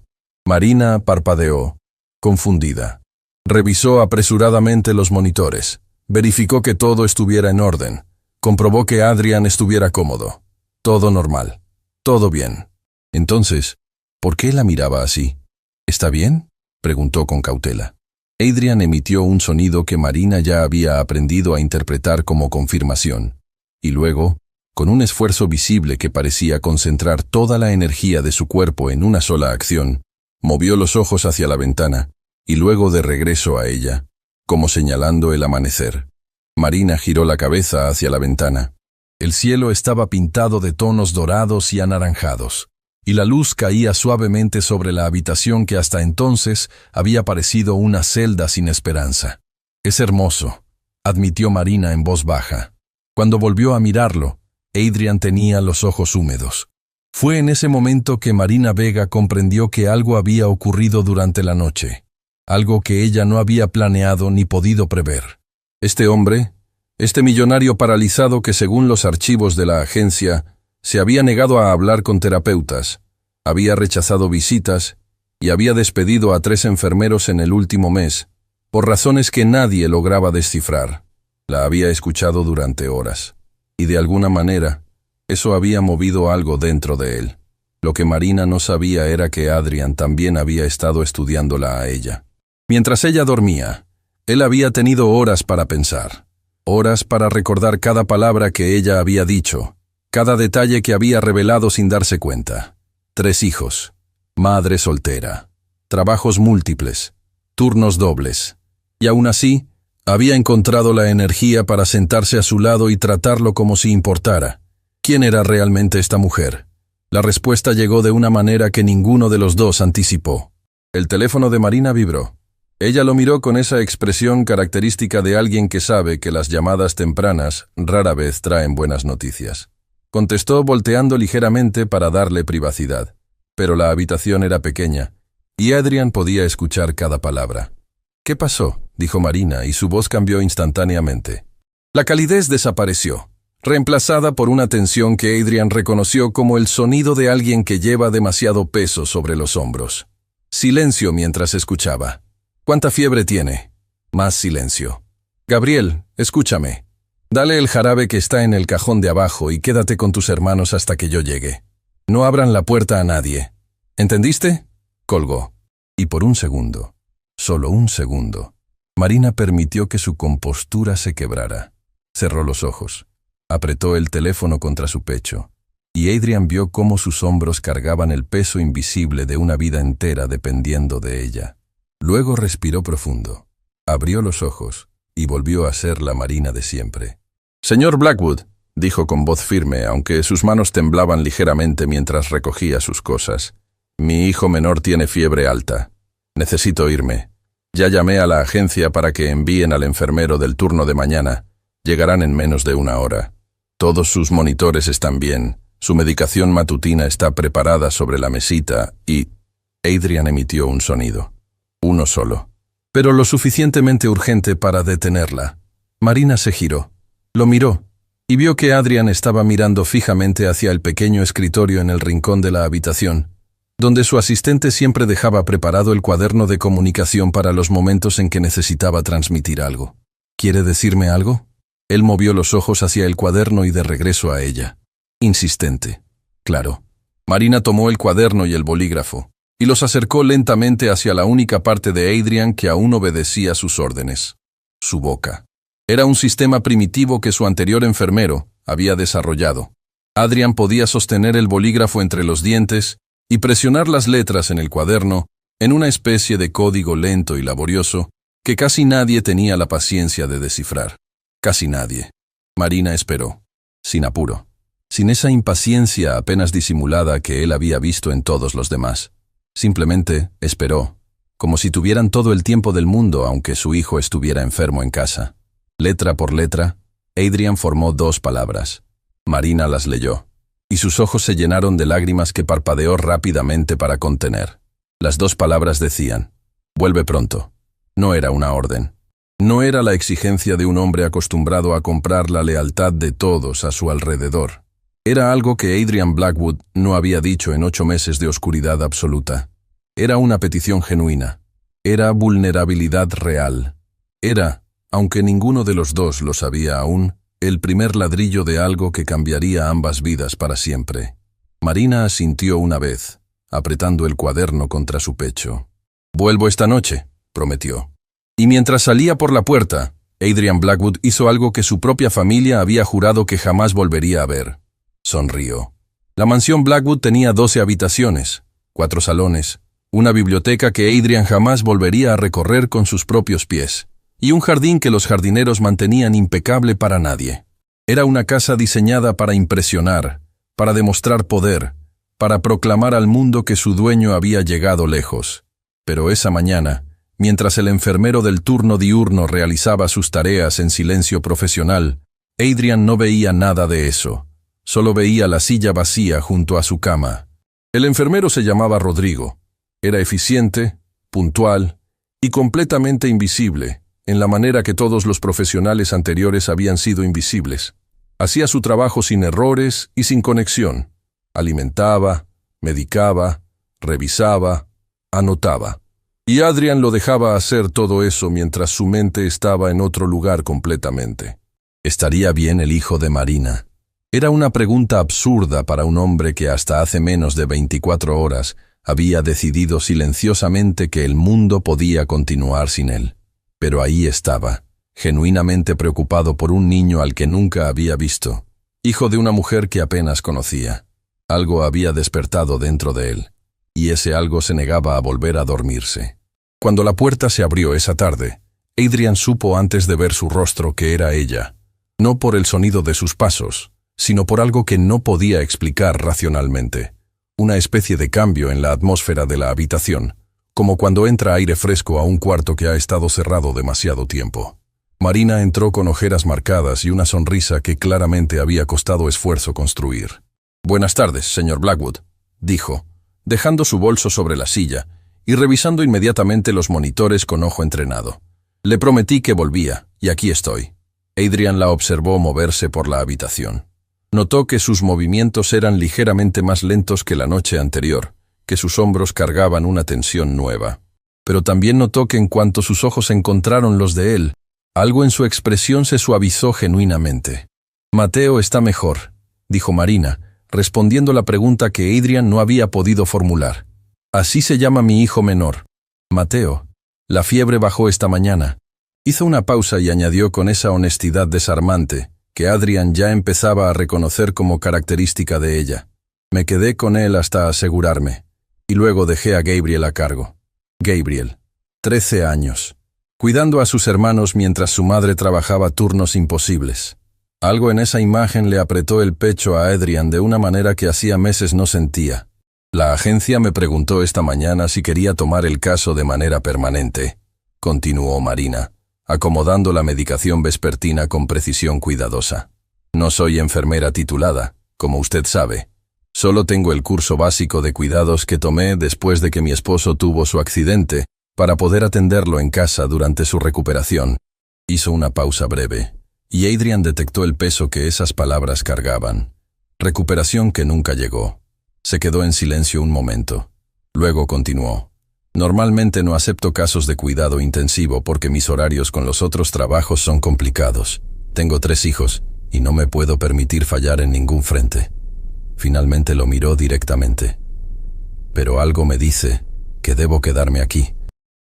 Marina parpadeó, confundida. Revisó apresuradamente los monitores. Verificó que todo estuviera en orden. Comprobó que Adrian estuviera cómodo. Todo normal. Todo bien. Entonces, ¿por qué la miraba así? ¿Está bien?, preguntó con cautela. Adrian emitió un sonido que Marina ya había aprendido a interpretar como confirmación, y luego, con un esfuerzo visible que parecía concentrar toda la energía de su cuerpo en una sola acción, movió los ojos hacia la ventana, y luego de regreso a ella, como señalando el amanecer. Marina giró la cabeza hacia la ventana. El cielo estaba pintado de tonos dorados y anaranjados, y la luz caía suavemente sobre la habitación que hasta entonces había parecido una celda sin esperanza. «Es hermoso», admitió Marina en voz baja. Cuando volvió a mirarlo, Adrian tenía los ojos húmedos. Fue en ese momento que Marina Vega comprendió que algo había ocurrido durante la noche, algo que ella no había planeado ni podido prever. Este hombre, este millonario paralizado que según los archivos de la agencia se había negado a hablar con terapeutas, había rechazado visitas y había despedido a 3 enfermeros en el último mes, por razones que nadie lograba descifrar. La había escuchado durante horas, y de alguna manera, Eso había movido algo dentro de él. Lo que Marina no sabía era que Adrian también había estado estudiándola a ella. Mientras ella dormía, él había tenido horas para pensar. Horas para recordar cada palabra que ella había dicho, cada detalle que había revelado sin darse cuenta. 3 hijos, madre soltera, trabajos múltiples, turnos dobles. Y aún así, había encontrado la energía para sentarse a su lado y tratarlo como si importara. ¿Quién era realmente esta mujer? La respuesta llegó de una manera que ninguno de los dos anticipó. El teléfono de Marina vibró. Ella lo miró con esa expresión característica de alguien que sabe que las llamadas tempranas rara vez traen buenas noticias. Contestó volteando ligeramente para darle privacidad, pero la habitación era pequeña, y Adrian podía escuchar cada palabra. «¿Qué pasó?», dijo Marina, y su voz cambió instantáneamente. La calidez desapareció, reemplazada por una tensión que Adrian reconoció como el sonido de alguien que lleva demasiado peso sobre los hombros. Silencio mientras escuchaba. «¿Cuánta fiebre tiene?». Más silencio. «Gabriel, escúchame. Dale el jarabe que está en el cajón de abajo y quédate con tus hermanos hasta que yo llegue. No abran la puerta a nadie. ¿Entendiste?». Colgó. Y por un segundo, solo un segundo, Marina permitió que su compostura se quebrara. Cerró los ojos. Apretó el teléfono contra su pecho, y Adrian vio cómo sus hombros cargaban el peso invisible de una vida entera dependiendo de ella. Luego respiró profundo, abrió los ojos y volvió a ser la Marina de siempre. «Señor Blackwood», dijo con voz firme, aunque sus manos temblaban ligeramente mientras recogía sus cosas. «Mi hijo menor tiene fiebre alta. Necesito irme. Ya llamé a la agencia para que envíen al enfermero del turno de mañana. Llegarán en menos de 1 hora. Todos sus monitores están bien. Su medicación matutina está preparada sobre la mesita y...». Adrian emitió un sonido. Uno solo, pero lo suficientemente urgente para detenerla. Marina se giró, lo miró, y vio que Adrian estaba mirando fijamente hacia el pequeño escritorio en el rincón de la habitación, donde su asistente siempre dejaba preparado el cuaderno de comunicación para los momentos en que necesitaba transmitir algo. «¿Quiere decirme algo?». Él movió los ojos hacia el cuaderno y de regreso a ella. Insistente. «Claro». Marina tomó el cuaderno y el bolígrafo, y los acercó lentamente hacia la única parte de Adrian que aún obedecía sus órdenes. Su boca. Era un sistema primitivo que su anterior enfermero había desarrollado. Adrian podía sostener el bolígrafo entre los dientes y presionar las letras en el cuaderno en una especie de código lento y laborioso que casi nadie tenía la paciencia de descifrar. Casi nadie. Marina esperó, sin apuro, sin esa impaciencia apenas disimulada que él había visto en todos los demás. Simplemente esperó, como si tuvieran todo el tiempo del mundo aunque su hijo estuviera enfermo en casa. Letra por letra, Adrian formó 2 palabras. Marina las leyó, y sus ojos se llenaron de lágrimas que parpadeó rápidamente para contener. Las 2 palabras decían: «Vuelve pronto». No era una orden. No era la exigencia de un hombre acostumbrado a comprar la lealtad de todos a su alrededor. Era algo que Adrian Blackwood no había dicho en 8 meses de oscuridad absoluta. Era una petición genuina. Era vulnerabilidad real. Era, aunque ninguno de los dos lo sabía aún, el primer ladrillo de algo que cambiaría ambas vidas para siempre. Marina asintió una vez, apretando el cuaderno contra su pecho. «Vuelvo esta noche», prometió. Y mientras salía por la puerta, Adrian Blackwood hizo algo que su propia familia había jurado que jamás volvería a ver. Sonrió. La mansión Blackwood tenía 12 habitaciones, 4 salones, una biblioteca que Adrian jamás volvería a recorrer con sus propios pies, y un jardín que los jardineros mantenían impecable para nadie. Era una casa diseñada para impresionar, para demostrar poder, para proclamar al mundo que su dueño había llegado lejos. Pero esa mañana, mientras el enfermero del turno diurno realizaba sus tareas en silencio profesional, Adrian no veía nada de eso. Solo veía la silla vacía junto a su cama. El enfermero se llamaba Rodrigo. Era eficiente, puntual y completamente invisible, en la manera que todos los profesionales anteriores habían sido invisibles. Hacía su trabajo sin errores y sin conexión. Alimentaba, medicaba, revisaba, anotaba. Y Adrian lo dejaba hacer todo eso mientras su mente estaba en otro lugar completamente. ¿Estaría bien el hijo de Marina? Era una pregunta absurda para un hombre que hasta hace menos de 24 horas había decidido silenciosamente que el mundo podía continuar sin él. Pero ahí estaba, genuinamente preocupado por un niño al que nunca había visto, hijo de una mujer que apenas conocía. Algo había despertado dentro de él, y ese algo se negaba a volver a dormirse. Cuando la puerta se abrió esa tarde, Adrian supo antes de ver su rostro que era ella, no por el sonido de sus pasos, sino por algo que no podía explicar racionalmente. Una especie de cambio en la atmósfera de la habitación, como cuando entra aire fresco a un cuarto que ha estado cerrado demasiado tiempo. Marina entró con ojeras marcadas y una sonrisa que claramente había costado esfuerzo construir. «Buenas tardes, señor Blackwood», dijo, dejando su bolso sobre la silla y revisando inmediatamente los monitores con ojo entrenado. «Le prometí que volvía, y aquí estoy». Adrian la observó moverse por la habitación. Notó que sus movimientos eran ligeramente más lentos que la noche anterior, que sus hombros cargaban una tensión nueva. Pero también notó que en cuanto sus ojos encontraron los de él, algo en su expresión se suavizó genuinamente. «Mateo está mejor», dijo Marina, respondiendo la pregunta que Adrian no había podido formular. «Así se llama mi hijo menor. Mateo. La fiebre bajó esta mañana». Hizo una pausa y añadió con esa honestidad desarmante, que Adrian ya empezaba a reconocer como característica de ella. «Me quedé con él hasta asegurarme, y luego dejé a Gabriel a cargo». Gabriel, 13 años, cuidando a sus hermanos mientras su madre trabajaba turnos imposibles. Algo en esa imagen le apretó el pecho a Adrian de una manera que hacía meses no sentía. «La agencia me preguntó esta mañana si quería tomar el caso de manera permanente», continuó Marina, acomodando la medicación vespertina con precisión cuidadosa. «No soy enfermera titulada, como usted sabe. Solo tengo el curso básico de cuidados que tomé después de que mi esposo tuvo su accidente para poder atenderlo en casa durante su recuperación». Hizo una pausa breve, y Adrian detectó el peso que esas palabras cargaban. Recuperación que nunca llegó. Se quedó en silencio un momento. Luego continuó. «Normalmente no acepto casos de cuidado intensivo porque mis horarios con los otros trabajos son complicados. Tengo 3 hijos y no me puedo permitir fallar en ningún frente». Finalmente lo miró directamente. «Pero algo me dice que debo quedarme aquí.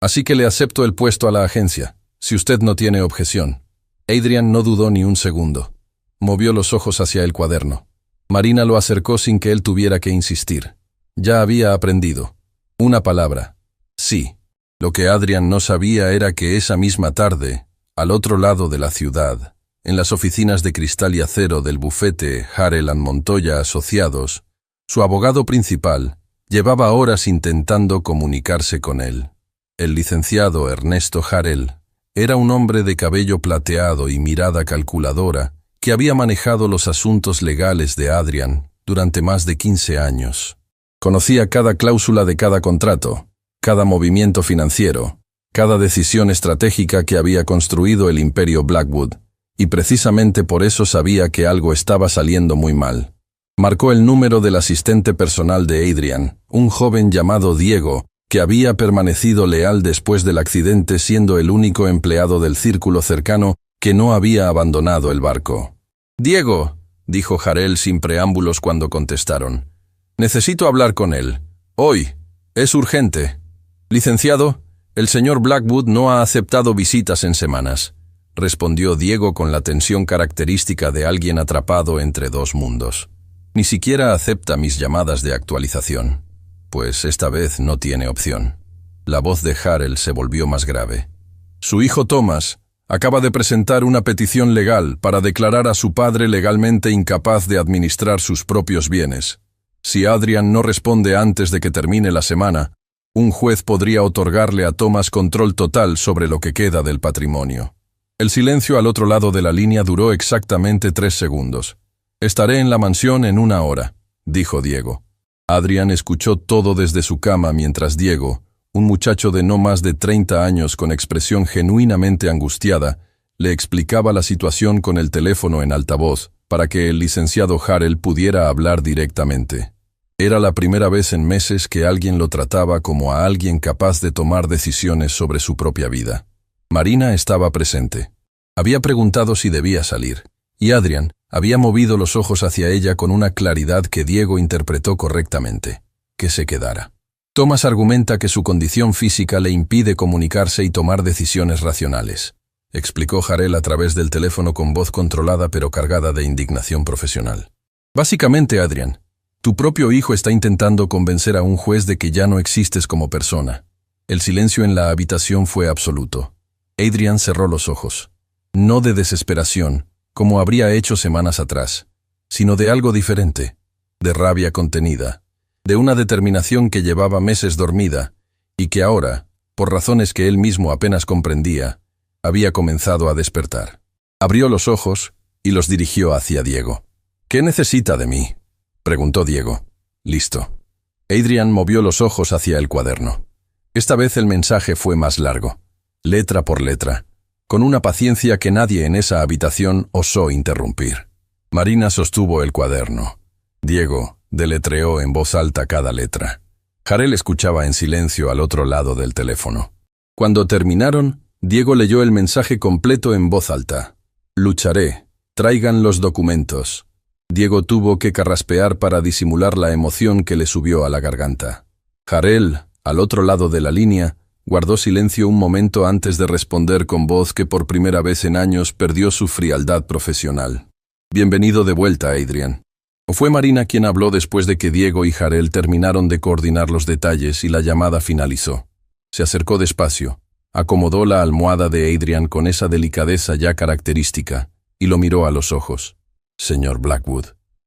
Así que le acepto el puesto a la agencia, si usted no tiene objeción». Adrian no dudó ni un segundo. Movió los ojos hacia el cuaderno. Marina lo acercó sin que él tuviera que insistir. Ya había aprendido. Una palabra. Sí. Lo que Adrian no sabía era que esa misma tarde, al otro lado de la ciudad, en las oficinas de cristal y acero del bufete Harrell & Montoya Asociados, su abogado principal llevaba horas intentando comunicarse con él. El licenciado Ernesto Harrell era un hombre de cabello plateado y mirada calculadora que había manejado los asuntos legales de Adrian durante más de 15 años. Conocía cada cláusula de cada contrato, cada movimiento financiero, cada decisión estratégica que había construido el imperio Blackwood, y precisamente por eso sabía que algo estaba saliendo muy mal. Marcó el número del asistente personal de Adrian, un joven llamado Diego, que había permanecido leal después del accidente siendo el único empleado del círculo cercano que no había abandonado el barco. «Diego», dijo Harrell sin preámbulos cuando contestaron. «Necesito hablar con él. Hoy. Es urgente». «Licenciado, el señor Blackwood no ha aceptado visitas en semanas», respondió Diego con la tensión característica de alguien atrapado entre dos mundos. «Ni siquiera acepta mis llamadas de actualización. Pues esta vez no tiene opción». La voz de Harrell se volvió más grave. «Su hijo Thomas acaba de presentar una petición legal para declarar a su padre legalmente incapaz de administrar sus propios bienes. Si Adrian no responde antes de que termine la semana, un juez podría otorgarle a Thomas control total sobre lo que queda del patrimonio». El silencio al otro lado de la línea duró exactamente 3 segundos. «Estaré en la mansión en 1 hora», dijo Diego. Adrian escuchó todo desde su cama mientras Diego, un muchacho de no más de 30 años con expresión genuinamente angustiada, le explicaba la situación con el teléfono en altavoz para que el licenciado Harrell pudiera hablar directamente. Era la primera vez en meses que alguien lo trataba como a alguien capaz de tomar decisiones sobre su propia vida. Marina estaba presente. Había preguntado si debía salir, y Adrian, Había movido los ojos hacia ella con una claridad que Diego interpretó correctamente. Que se quedara. Thomas argumenta que su condición física le impide comunicarse y tomar decisiones racionales, explicó Jarell a través del teléfono con voz controlada pero cargada de indignación profesional. Básicamente, Adrian, tu propio hijo está intentando convencer a un juez de que ya no existes como persona. El silencio en la habitación fue absoluto. Adrian cerró los ojos. No de desesperación, como habría hecho semanas atrás, sino de algo diferente, de rabia contenida, de una determinación que llevaba meses dormida y que ahora, por razones que él mismo apenas comprendía, había comenzado a despertar. Abrió los ojos y los dirigió hacia Diego. «¿Qué necesita de mí?», preguntó Diego. «Listo». Adrian movió los ojos hacia el cuaderno. Esta vez el mensaje fue más largo, letra por letra, con una paciencia que nadie en esa habitación osó interrumpir. Marina sostuvo el cuaderno. Diego deletreó en voz alta cada letra. Jarell escuchaba en silencio al otro lado del teléfono. Cuando terminaron, Diego leyó el mensaje completo en voz alta. «Lucharé. Traigan los documentos». Diego tuvo que carraspear para disimular la emoción que le subió a la garganta. Jarell, al otro lado de la línea, guardó silencio un momento antes de responder con voz que por primera vez en años perdió su frialdad profesional. «Bienvenido de vuelta, Adrian». ¿O fue Marina quien habló después de que Diego y Jarell terminaron de coordinar los detalles y la llamada finalizó? Se acercó despacio, acomodó la almohada de Adrian con esa delicadeza ya característica y lo miró a los ojos. «Señor Blackwood»,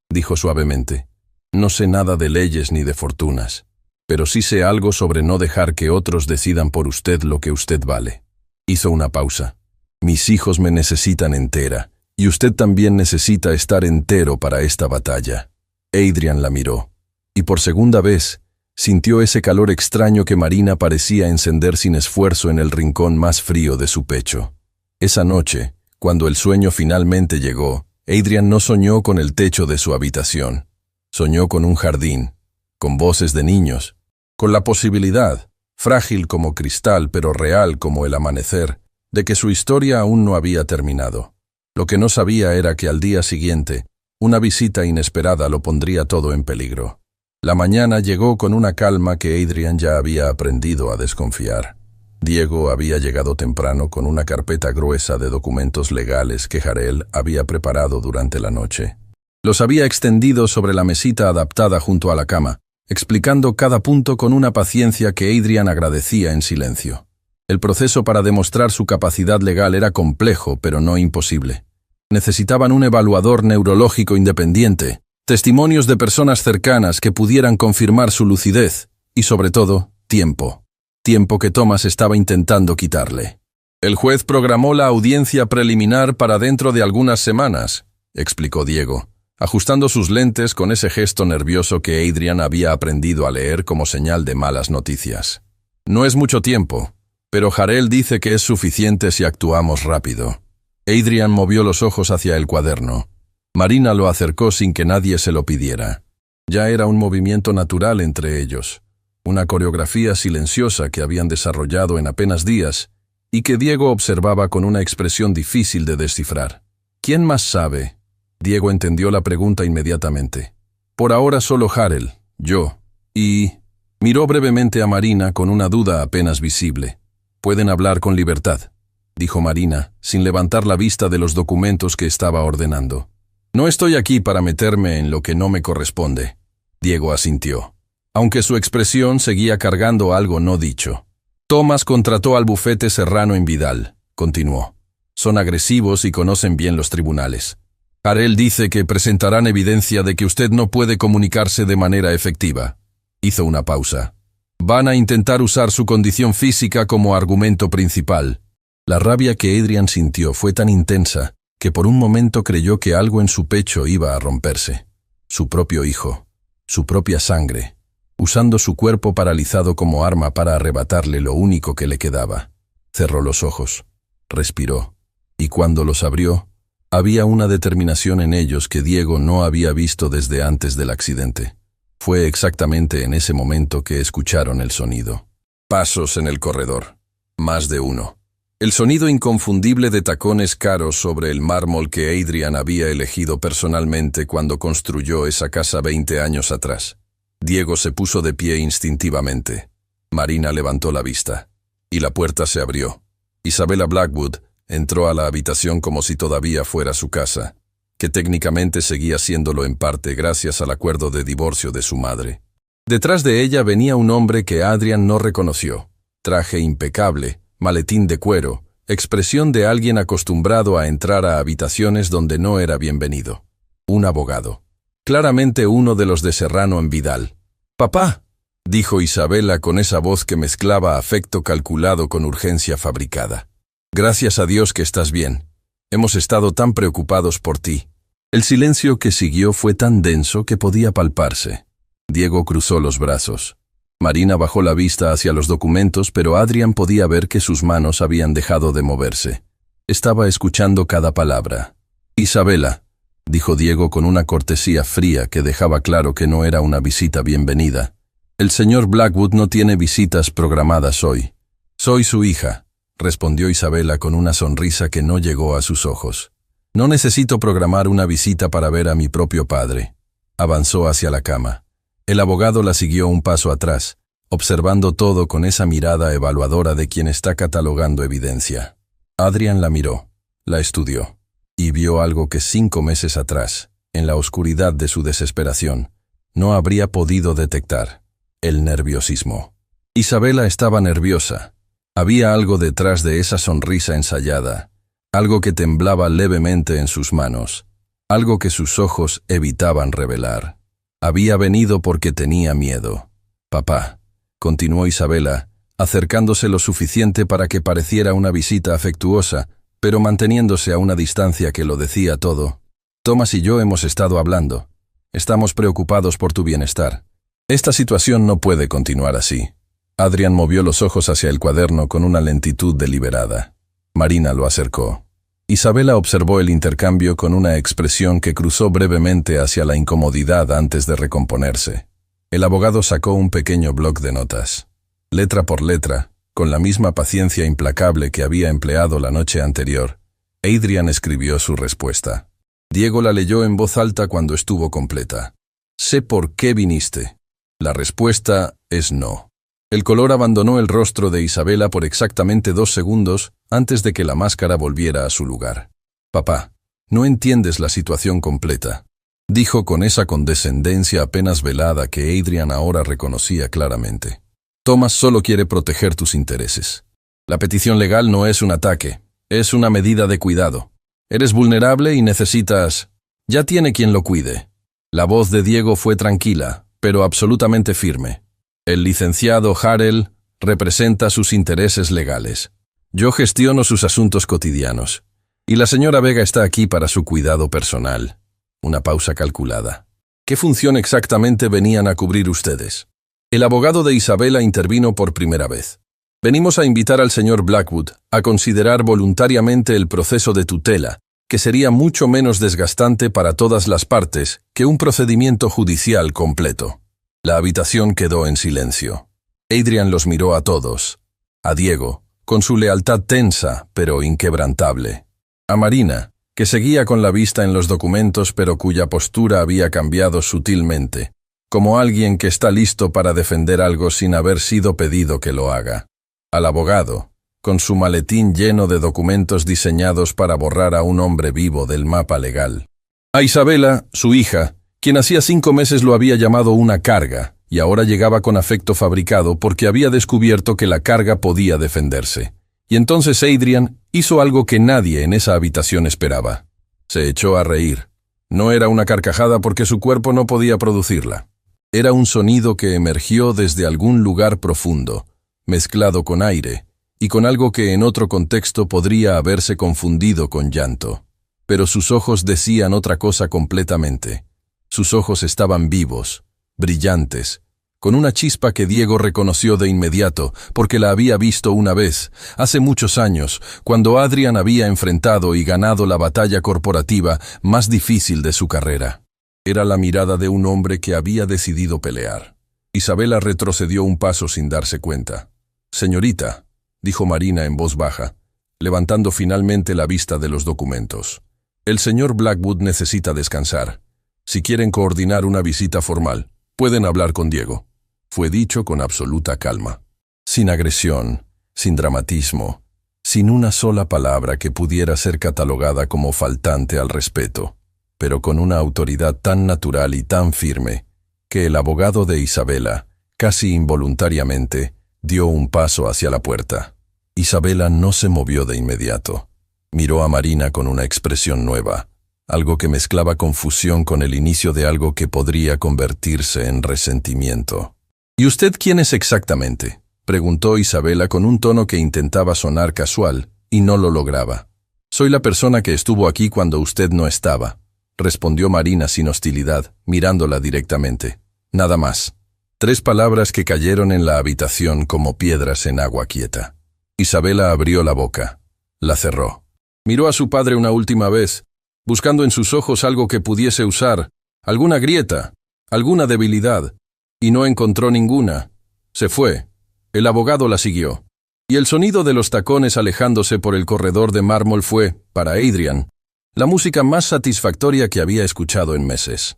dijo suavemente, «no sé nada de leyes ni de fortunas, pero sí sé algo sobre no dejar que otros decidan por usted lo que usted vale». Hizo una pausa. «Mis hijos me necesitan entera, y usted también necesita estar entero para esta batalla». Adrian la miró, y por segunda vez sintió ese calor extraño que Marina parecía encender sin esfuerzo en el rincón más frío de su pecho. Esa noche, cuando el sueño finalmente llegó, Adrian no soñó con el techo de su habitación. Soñó con un jardín, con voces de niños, con la posibilidad, frágil como cristal pero real como el amanecer, de que su historia aún no había terminado. Lo que no sabía era que al día siguiente, una visita inesperada lo pondría todo en peligro. La mañana llegó con una calma que Adrian ya había aprendido a desconfiar. Diego había llegado temprano con una carpeta gruesa de documentos legales que Jarell había preparado durante la noche. Los había extendido sobre la mesita adaptada junto a la cama, explicando cada punto con una paciencia que Adrian agradecía en silencio. El proceso para demostrar su capacidad legal era complejo, pero no imposible. Necesitaban un evaluador neurológico independiente, testimonios de personas cercanas que pudieran confirmar su lucidez y, sobre todo, tiempo. Tiempo que Thomas estaba intentando quitarle. «El juez programó la audiencia preliminar para dentro de algunas semanas», explicó Diego, ajustando sus lentes con ese gesto nervioso que Adrian había aprendido a leer como señal de malas noticias. «No es mucho tiempo, pero Jarell dice que es suficiente si actuamos rápido». Adrian movió los ojos hacia el cuaderno. Marina lo acercó sin que nadie se lo pidiera. Ya era un movimiento natural entre ellos, una coreografía silenciosa que habían desarrollado en apenas días y que Diego observaba con una expresión difícil de descifrar. «¿Quién más sabe?». Diego entendió la pregunta inmediatamente. «Por ahora solo Jarell, yo, y...». Miró brevemente a Marina con una duda apenas visible. «Pueden hablar con libertad», dijo Marina, sin levantar la vista de los documentos que estaba ordenando. «No estoy aquí para meterme en lo que no me corresponde», Diego asintió, aunque su expresión seguía cargando algo no dicho. «Thomas contrató al bufete Serrano en Vidal», continuó. «Son agresivos y conocen bien los tribunales. Jarell dice que presentarán evidencia de que usted no puede comunicarse de manera efectiva». Hizo una pausa. «Van a intentar usar su condición física como argumento principal». La rabia que Adrian sintió fue tan intensa que por un momento creyó que algo en su pecho iba a romperse. Su propio hijo, su propia sangre, usando su cuerpo paralizado como arma para arrebatarle lo único que le quedaba. Cerró los ojos, respiró, y cuando los abrió, había una determinación en ellos que Diego no había visto desde antes del accidente. Fue exactamente en ese momento que escucharon el sonido. Pasos en el corredor. Más de uno. El sonido inconfundible de tacones caros sobre el mármol que Adrian había elegido personalmente cuando construyó esa casa 20 años atrás. Diego se puso de pie instintivamente. Marina levantó la vista. Y la puerta se abrió. Isabella Blackwood entró a la habitación como si todavía fuera su casa, que técnicamente seguía siéndolo en parte gracias al acuerdo de divorcio de su madre. Detrás de ella venía un hombre que Adrian no reconoció. Traje impecable, maletín de cuero, expresión de alguien acostumbrado a entrar a habitaciones donde no era bienvenido. Un abogado. Claramente uno de los de Serrano en Vidal. «Papá», dijo Isabella con esa voz que mezclaba afecto calculado con urgencia fabricada. «Gracias a Dios que estás bien. Hemos estado tan preocupados por ti». El silencio que siguió fue tan denso que podía palparse. Diego cruzó los brazos. Marina bajó la vista hacia los documentos, pero Adrian podía ver que sus manos habían dejado de moverse. Estaba escuchando cada palabra. «Isabella», dijo Diego con una cortesía fría que dejaba claro que no era una visita bienvenida. «El señor Blackwood no tiene visitas programadas hoy». «Soy su hija», respondió Isabella con una sonrisa que no llegó a sus ojos. «No necesito programar una visita para ver a mi propio padre». Avanzó hacia la cama. El abogado la siguió un paso atrás, observando todo con esa mirada evaluadora de quien está catalogando evidencia. Adrian la miró, la estudió, y vio algo que 5 meses atrás, en la oscuridad de su desesperación, no habría podido detectar: el nerviosismo. Isabella estaba nerviosa. Había algo detrás de esa sonrisa ensayada, algo que temblaba levemente en sus manos, algo que sus ojos evitaban revelar. Había venido porque tenía miedo. «Papá», continuó Isabella, acercándose lo suficiente para que pareciera una visita afectuosa, pero manteniéndose a una distancia que lo decía todo. «Thomas y yo hemos estado hablando. Estamos preocupados por tu bienestar. Esta situación no puede continuar así». Adrian movió los ojos hacia el cuaderno con una lentitud deliberada. Marina lo acercó. Isabella observó el intercambio con una expresión que cruzó brevemente hacia la incomodidad antes de recomponerse. El abogado sacó un pequeño bloc de notas. Letra por letra, con la misma paciencia implacable que había empleado la noche anterior, Adrian escribió su respuesta. Diego la leyó en voz alta cuando estuvo completa. «Sé por qué viniste. La respuesta es no». El color abandonó el rostro de Isabella por exactamente 2 segundos antes de que la máscara volviera a su lugar. «Papá, no entiendes la situación completa», dijo con esa condescendencia apenas velada que Adrian ahora reconocía claramente. «Thomas solo quiere proteger tus intereses. La petición legal no es un ataque, es una medida de cuidado. Eres vulnerable y necesitas... Ya tiene quien lo cuide». La voz de Diego fue tranquila, pero absolutamente firme. «El licenciado Harrell representa sus intereses legales. Yo gestiono sus asuntos cotidianos. Y la señora Vega está aquí para su cuidado personal». Una pausa calculada. «¿Qué función exactamente venían a cubrir ustedes?» El abogado de Isabella intervino por primera vez. «Venimos a invitar al señor Blackwood a considerar voluntariamente el proceso de tutela, que sería mucho menos desgastante para todas las partes que un procedimiento judicial completo». La habitación quedó en silencio. Adrian los miró a todos. A Diego, con su lealtad tensa, pero inquebrantable. A Marina, que seguía con la vista en los documentos pero cuya postura había cambiado sutilmente, como alguien que está listo para defender algo sin haber sido pedido que lo haga. Al abogado, con su maletín lleno de documentos diseñados para borrar a un hombre vivo del mapa legal. A Isabella, su hija, quien hacía 5 meses lo había llamado una carga, y ahora llegaba con afecto fabricado porque había descubierto que la carga podía defenderse. Y entonces Adrian hizo algo que nadie en esa habitación esperaba. Se echó a reír. No era una carcajada porque su cuerpo no podía producirla. Era un sonido que emergió desde algún lugar profundo, mezclado con aire, y con algo que en otro contexto podría haberse confundido con llanto. Pero sus ojos decían otra cosa completamente. Sus ojos estaban vivos, brillantes, con una chispa que Diego reconoció de inmediato porque la había visto una vez, hace muchos años, cuando Adrian había enfrentado y ganado la batalla corporativa más difícil de su carrera. Era la mirada de un hombre que había decidido pelear. Isabella retrocedió un paso sin darse cuenta. «Señorita», dijo Marina en voz baja, levantando finalmente la vista de los documentos. El señor Blackwood necesita descansar. Si quieren coordinar una visita formal, pueden hablar con Diego. Fue dicho con absoluta calma. Sin agresión, sin dramatismo, sin una sola palabra que pudiera ser catalogada como faltante al respeto, pero con una autoridad tan natural y tan firme, que el abogado de Isabela, casi involuntariamente, dio un paso hacia la puerta. Isabela no se movió de inmediato. Miró a Marina con una expresión nueva, algo que mezclaba confusión con el inicio de algo que podría convertirse en resentimiento. ¿Y usted quién es exactamente?, preguntó Isabela con un tono que intentaba sonar casual, y no lo lograba. Soy la persona que estuvo aquí cuando usted no estaba, respondió Marina sin hostilidad, mirándola directamente. Nada más. 3 palabras que cayeron en la habitación como piedras en agua quieta. Isabela abrió la boca. La cerró. Miró a su padre una última vez, buscando en sus ojos algo que pudiese usar, alguna grieta, alguna debilidad, y no encontró ninguna. Se fue. El abogado la siguió. Y el sonido de los tacones alejándose por el corredor de mármol fue, para Adrian, la música más satisfactoria que había escuchado en meses.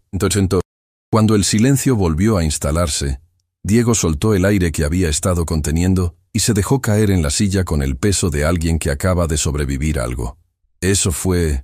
Cuando el silencio volvió a instalarse, Diego soltó el aire que había estado conteniendo y se dejó caer en la silla con el peso de alguien que acaba de sobrevivir a algo. Eso fue...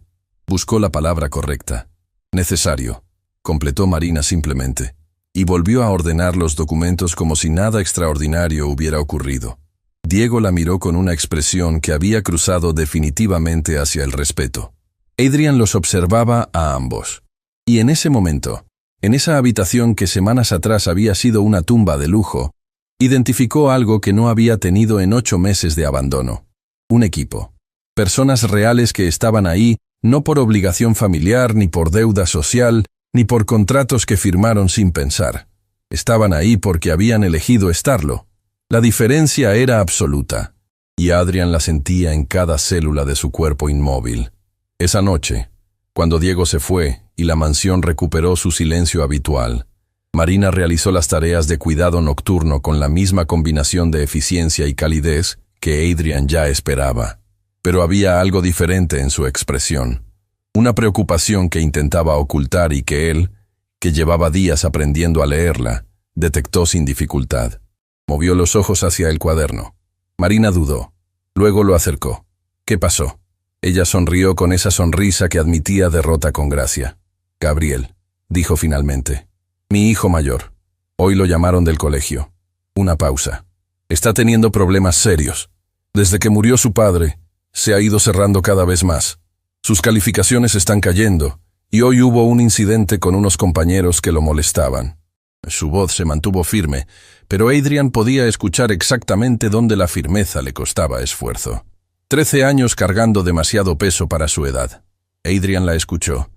Buscó la palabra correcta. Necesario, completó Marina simplemente, y volvió a ordenar los documentos como si nada extraordinario hubiera ocurrido. Diego la miró con una expresión que había cruzado definitivamente hacia el respeto. Adrian los observaba a ambos. Y en ese momento, en esa habitación que semanas atrás había sido una tumba de lujo, identificó algo que no había tenido en 8 meses de abandono. Un equipo. Personas reales que estaban ahí, no por obligación familiar, ni por deuda social, ni por contratos que firmaron sin pensar. Estaban ahí porque habían elegido estarlo. La diferencia era absoluta, y Adrian la sentía en cada célula de su cuerpo inmóvil. Esa noche, cuando Diego se fue y la mansión recuperó su silencio habitual, Marina realizó las tareas de cuidado nocturno con la misma combinación de eficiencia y calidez que Adrian ya esperaba. Pero había algo diferente en su expresión. Una preocupación que intentaba ocultar y que él, que llevaba días aprendiendo a leerla, detectó sin dificultad. Movió los ojos hacia el cuaderno. Marina dudó. Luego lo acercó. ¿Qué pasó? Ella sonrió con esa sonrisa que admitía derrota con gracia. Gabriel, dijo finalmente. Mi hijo mayor. Hoy lo llamaron del colegio. Una pausa. Está teniendo problemas serios. Desde que murió su padre, se ha ido cerrando cada vez más. Sus calificaciones están cayendo, y hoy hubo un incidente con unos compañeros que lo molestaban. Su voz se mantuvo firme, pero Adrian podía escuchar exactamente dónde la firmeza le costaba esfuerzo. 13 años cargando demasiado peso para su edad. Adrian la escuchó,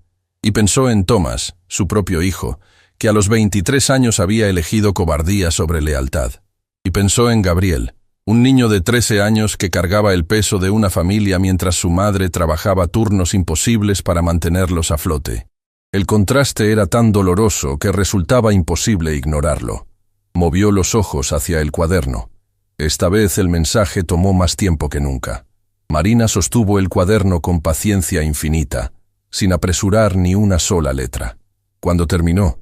y pensó en Thomas, su propio hijo, que a los 23 años había elegido cobardía sobre lealtad. Y pensó en Gabriel, un niño de 13 años que cargaba el peso de una familia mientras su madre trabajaba turnos imposibles para mantenerlos a flote. El contraste era tan doloroso que resultaba imposible ignorarlo. Movió los ojos hacia el cuaderno. Esta vez el mensaje tomó más tiempo que nunca. Marina sostuvo el cuaderno con paciencia infinita, sin apresurar ni una sola letra. Cuando terminó,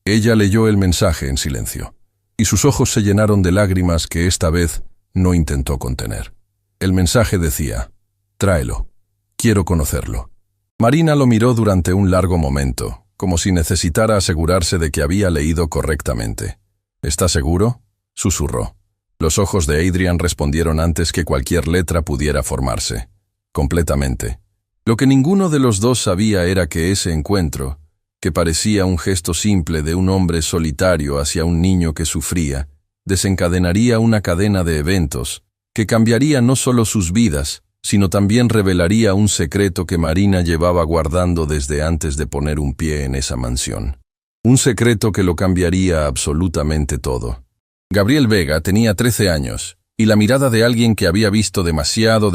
ella leyó el mensaje en silencio, y sus ojos se llenaron de lágrimas que esta vez no intentó contener. El mensaje decía: «Tráelo. Quiero conocerlo». Marina lo miró durante un largo momento, como si necesitara asegurarse de que había leído correctamente. «¿Está seguro?», susurró. Los ojos de Adrian respondieron antes que cualquier letra pudiera formarse. Completamente. Lo que ninguno de los dos sabía era que ese encuentro, que parecía un gesto simple de un hombre solitario hacia un niño que sufría, desencadenaría una cadena de eventos que cambiaría no solo sus vidas, sino también revelaría un secreto que Marina llevaba guardando desde antes de poner un pie en esa mansión. Un secreto que lo cambiaría absolutamente todo. Gabriel Vega tenía 13 años, y la mirada de alguien que había visto demasiado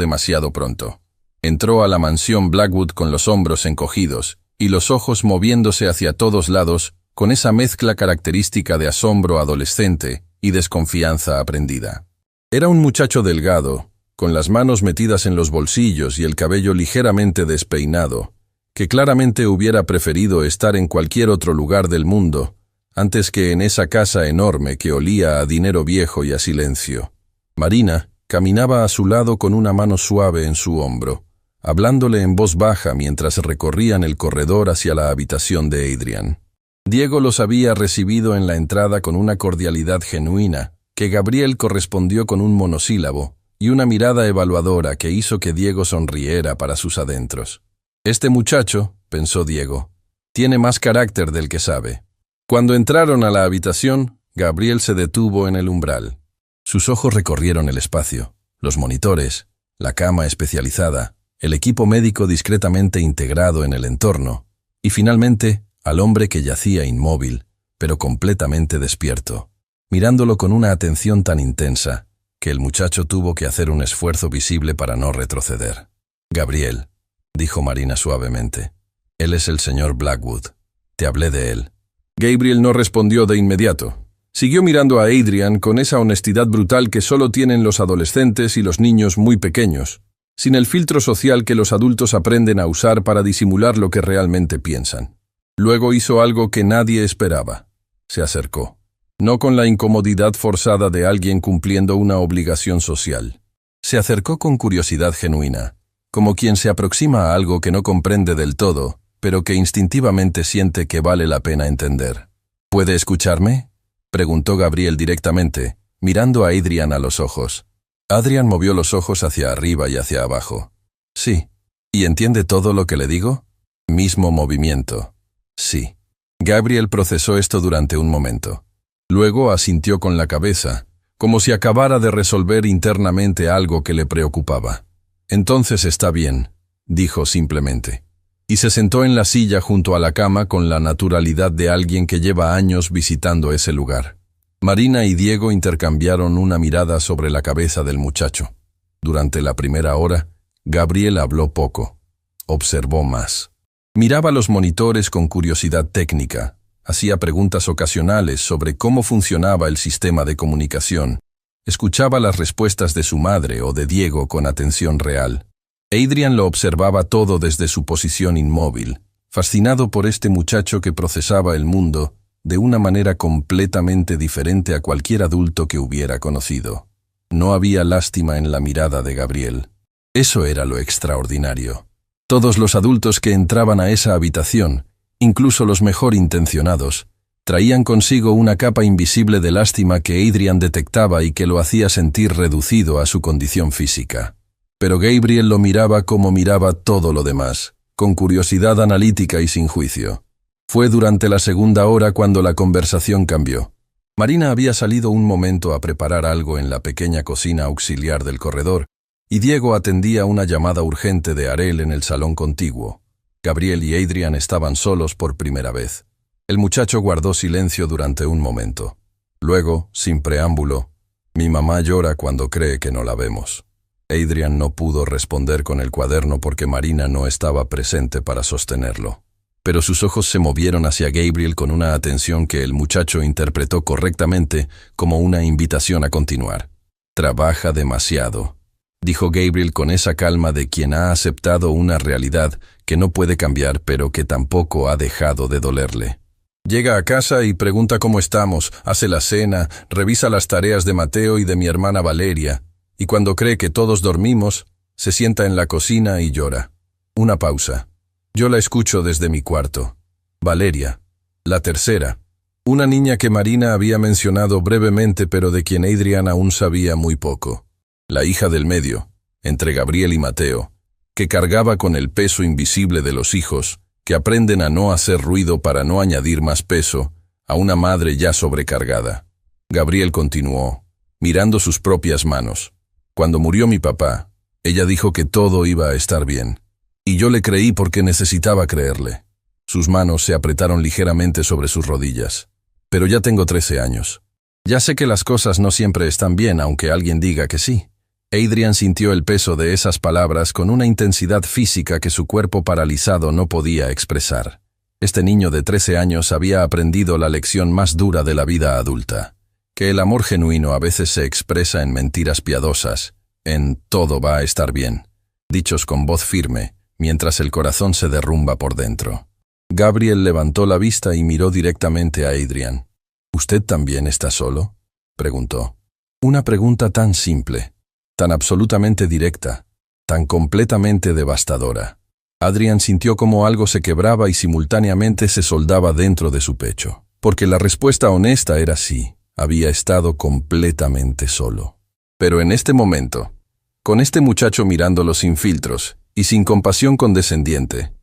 pronto. Entró a la mansión Blackwood con los hombros encogidos, y los ojos moviéndose hacia todos lados, con esa mezcla característica de asombro adolescente y desconfianza aprendida. Era un muchacho delgado, con las manos metidas en los bolsillos y el cabello ligeramente despeinado, que claramente hubiera preferido estar en cualquier otro lugar del mundo, antes que en esa casa enorme que olía a dinero viejo y a silencio. Marina caminaba a su lado con una mano suave en su hombro, hablándole en voz baja mientras recorrían el corredor hacia la habitación de Adrian. Diego los había recibido en la entrada con una cordialidad genuina, que Gabriel correspondió con un monosílabo y una mirada evaluadora que hizo que Diego sonriera para sus adentros. «Este muchacho», pensó Diego, «tiene más carácter del que sabe». Cuando entraron a la habitación, Gabriel se detuvo en el umbral. Sus ojos recorrieron el espacio, los monitores, la cama especializada, el equipo médico discretamente integrado en el entorno, y finalmente al hombre que yacía inmóvil, pero completamente despierto, mirándolo con una atención tan intensa que el muchacho tuvo que hacer un esfuerzo visible para no retroceder. «Gabriel», dijo Marina suavemente, «él es el señor Blackwood. Te hablé de él». Gabriel no respondió de inmediato. Siguió mirando a Adrian con esa honestidad brutal que solo tienen los adolescentes y los niños muy pequeños, sin el filtro social que los adultos aprenden a usar para disimular lo que realmente piensan. Luego hizo algo que nadie esperaba. Se acercó. No con la incomodidad forzada de alguien cumpliendo una obligación social. Se acercó con curiosidad genuina, como quien se aproxima a algo que no comprende del todo, pero que instintivamente siente que vale la pena entender. «¿Puede escucharme?», preguntó Gabriel directamente, mirando a Adrian a los ojos. Adrian movió los ojos hacia arriba y hacia abajo. «Sí». «¿Y entiende todo lo que le digo?». «Mismo movimiento». «Sí». Gabriel procesó esto durante un momento. Luego asintió con la cabeza, como si acabara de resolver internamente algo que le preocupaba. «Entonces está bien», dijo simplemente. Y se sentó en la silla junto a la cama con la naturalidad de alguien que lleva años visitando ese lugar. Marina y Diego intercambiaron una mirada sobre la cabeza del muchacho. Durante la primera hora, Gabriel habló poco. Observó más. Miraba los monitores con curiosidad técnica. Hacía preguntas ocasionales sobre cómo funcionaba el sistema de comunicación. Escuchaba las respuestas de su madre o de Diego con atención real. Adrian lo observaba todo desde su posición inmóvil, fascinado por este muchacho que procesaba el mundo de una manera completamente diferente a cualquier adulto que hubiera conocido. No había lástima en la mirada de Gabriel. Eso era lo extraordinario. Todos los adultos que entraban a esa habitación, incluso los mejor intencionados, traían consigo una capa invisible de lástima que Adrian detectaba y que lo hacía sentir reducido a su condición física. Pero Gabriel lo miraba como miraba todo lo demás, con curiosidad analítica y sin juicio. Fue durante la segunda hora cuando la conversación cambió. Marina había salido un momento a preparar algo en la pequeña cocina auxiliar del corredor, y Diego atendía una llamada urgente de Arel en el salón contiguo. Gabriel y Adrian estaban solos por primera vez. El muchacho guardó silencio durante un momento. Luego, sin preámbulo, «Mi mamá llora cuando cree que no la vemos». Adrian no pudo responder con el cuaderno porque Marina no estaba presente para sostenerlo. Pero sus ojos se movieron hacia Gabriel con una atención que el muchacho interpretó correctamente como una invitación a continuar. «Trabaja demasiado», dijo Gabriel con esa calma de quien ha aceptado una realidad que no puede cambiar pero que tampoco ha dejado de dolerle. Llega a casa y pregunta cómo estamos, hace la cena, revisa las tareas de Mateo y de mi hermana Valeria, y cuando cree que todos dormimos, se sienta en la cocina y llora. Una pausa. Yo la escucho desde mi cuarto. Valeria, la tercera, una niña que Marina había mencionado brevemente pero de quien Adrian aún sabía muy poco. La hija del medio, entre Gabriel y Mateo, que cargaba con el peso invisible de los hijos, que aprenden a no hacer ruido para no añadir más peso a una madre ya sobrecargada. Gabriel continuó, mirando sus propias manos. Cuando murió mi papá, ella dijo que todo iba a estar bien. Y yo le creí porque necesitaba creerle. Sus manos se apretaron ligeramente sobre sus rodillas. Pero ya tengo 13 años. Ya sé que las cosas no siempre están bien, aunque alguien diga que sí. Adrian sintió el peso de esas palabras con una intensidad física que su cuerpo paralizado no podía expresar. Este niño de 13 años había aprendido la lección más dura de la vida adulta. Que el amor genuino a veces se expresa en mentiras piadosas, Todo va a estar bien, dichos con voz firme, mientras el corazón se derrumba por dentro. Gabriel levantó la vista y miró directamente a Adrian. ¿Usted también está solo?, preguntó. Una pregunta tan simple, tan absolutamente directa, tan completamente devastadora. Adrian sintió como algo se quebraba y simultáneamente se soldaba dentro de su pecho, porque la respuesta honesta era sí, había estado completamente solo. Pero en este momento, con este muchacho mirándolo sin filtros y sin compasión condescendiente,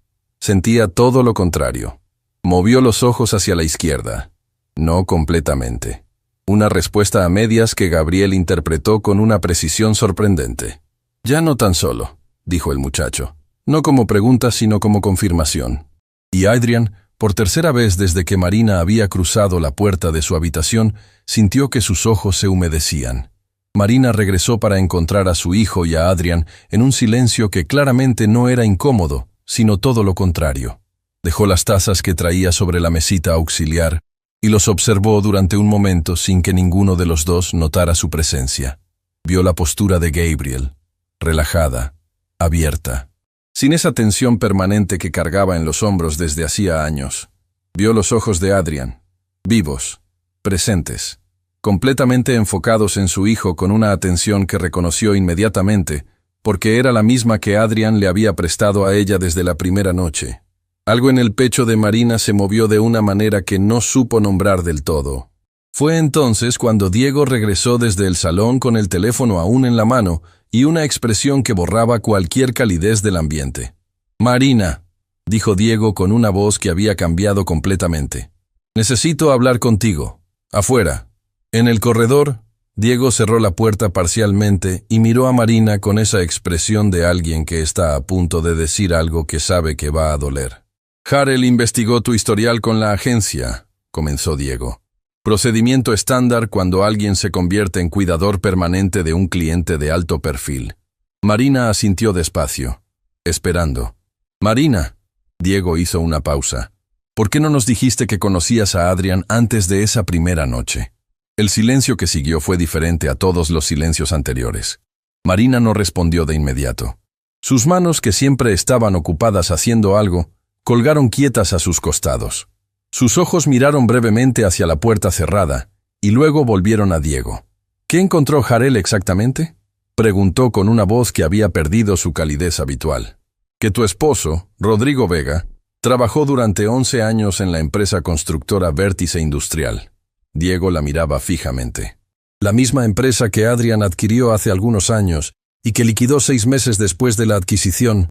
sentía todo lo contrario. Movió los ojos hacia la izquierda. No completamente. Una respuesta a medias que Gabriel interpretó con una precisión sorprendente. «Ya no tan solo», dijo el muchacho. No como pregunta, sino como confirmación. Y Adrian, por tercera vez desde que Marina había cruzado la puerta de su habitación, sintió que sus ojos se humedecían. Marina regresó para encontrar a su hijo y a Adrian en un silencio que claramente no era incómodo, sino todo lo contrario. Dejó las tazas que traía sobre la mesita auxiliar y los observó durante un momento sin que ninguno de los dos notara su presencia. Vio la postura de Gabriel, relajada, abierta, sin esa tensión permanente que cargaba en los hombros desde hacía años. Vio los ojos de Adrian, vivos, presentes, completamente enfocados en su hijo con una atención que reconoció inmediatamente, porque era la misma que Adrian le había prestado a ella desde la primera noche. Algo en el pecho de Marina se movió de una manera que no supo nombrar del todo. Fue entonces cuando Diego regresó desde el salón con el teléfono aún en la mano y una expresión que borraba cualquier calidez del ambiente. «Marina», dijo Diego con una voz que había cambiado completamente. «Necesito hablar contigo. Afuera». En el corredor, Diego cerró la puerta parcialmente y miró a Marina con esa expresión de alguien que está a punto de decir algo que sabe que va a doler. «Harrell investigó tu historial con la agencia», comenzó Diego. «Procedimiento estándar cuando alguien se convierte en cuidador permanente de un cliente de alto perfil». Marina asintió despacio, esperando. «Marina», Diego hizo una pausa. «¿Por qué no nos dijiste que conocías a Adrian antes de esa primera noche?» El silencio que siguió fue diferente a todos los silencios anteriores. Marina no respondió de inmediato. Sus manos, que siempre estaban ocupadas haciendo algo, colgaron quietas a sus costados. Sus ojos miraron brevemente hacia la puerta cerrada, y luego volvieron a Diego. «¿Qué encontró Harrell exactamente?», preguntó con una voz que había perdido su calidez habitual. «Que tu esposo, Rodrigo Vega, trabajó durante 11 años en la empresa constructora Vértice Industrial». Diego la miraba fijamente. «La misma empresa que Adrian adquirió hace algunos años y que liquidó 6 meses después de la adquisición,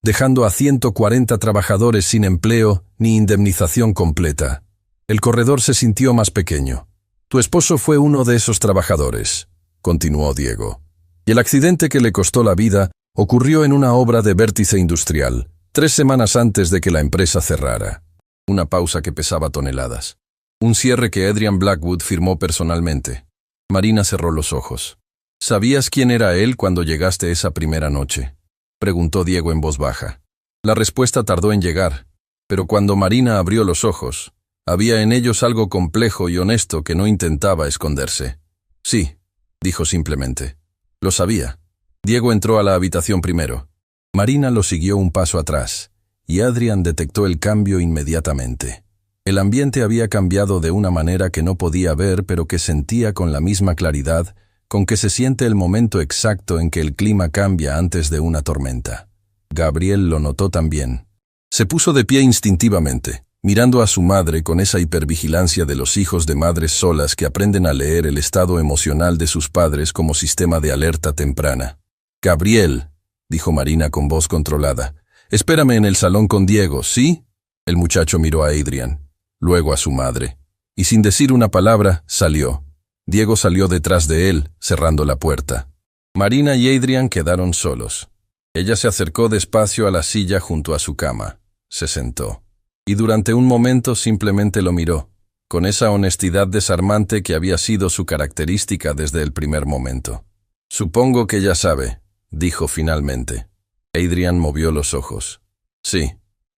dejando a 140 trabajadores sin empleo ni indemnización completa». El corredor se sintió más pequeño. «Tu esposo fue uno de esos trabajadores», continuó Diego. «Y el accidente que le costó la vida ocurrió en una obra de Vértice Industrial, 3 semanas antes de que la empresa cerrara». Una pausa que pesaba toneladas. Un cierre que Adrian Blackwood firmó personalmente. Marina cerró los ojos. «¿Sabías quién era él cuando llegaste esa primera noche?», preguntó Diego en voz baja. La respuesta tardó en llegar, pero cuando Marina abrió los ojos, había en ellos algo complejo y honesto que no intentaba esconderse. «Sí», dijo simplemente. «Lo sabía». Diego entró a la habitación primero. Marina lo siguió un paso atrás, y Adrian detectó el cambio inmediatamente. El ambiente había cambiado de una manera que no podía ver, pero que sentía con la misma claridad con que se siente el momento exacto en que el clima cambia antes de una tormenta. Gabriel lo notó también. Se puso de pie instintivamente, mirando a su madre con esa hipervigilancia de los hijos de madres solas que aprenden a leer el estado emocional de sus padres como sistema de alerta temprana. «Gabriel», dijo Marina con voz controlada, «espérame en el salón con Diego, ¿sí?» El muchacho miró a Adrian, luego a su madre, y sin decir una palabra, salió. Diego salió detrás de él, cerrando la puerta. Marina y Adrian quedaron solos. Ella se acercó despacio a la silla junto a su cama, se sentó, y durante un momento simplemente lo miró, con esa honestidad desarmante que había sido su característica desde el primer momento. «Supongo que ya sabe», dijo finalmente. Adrian movió los ojos. «Sí.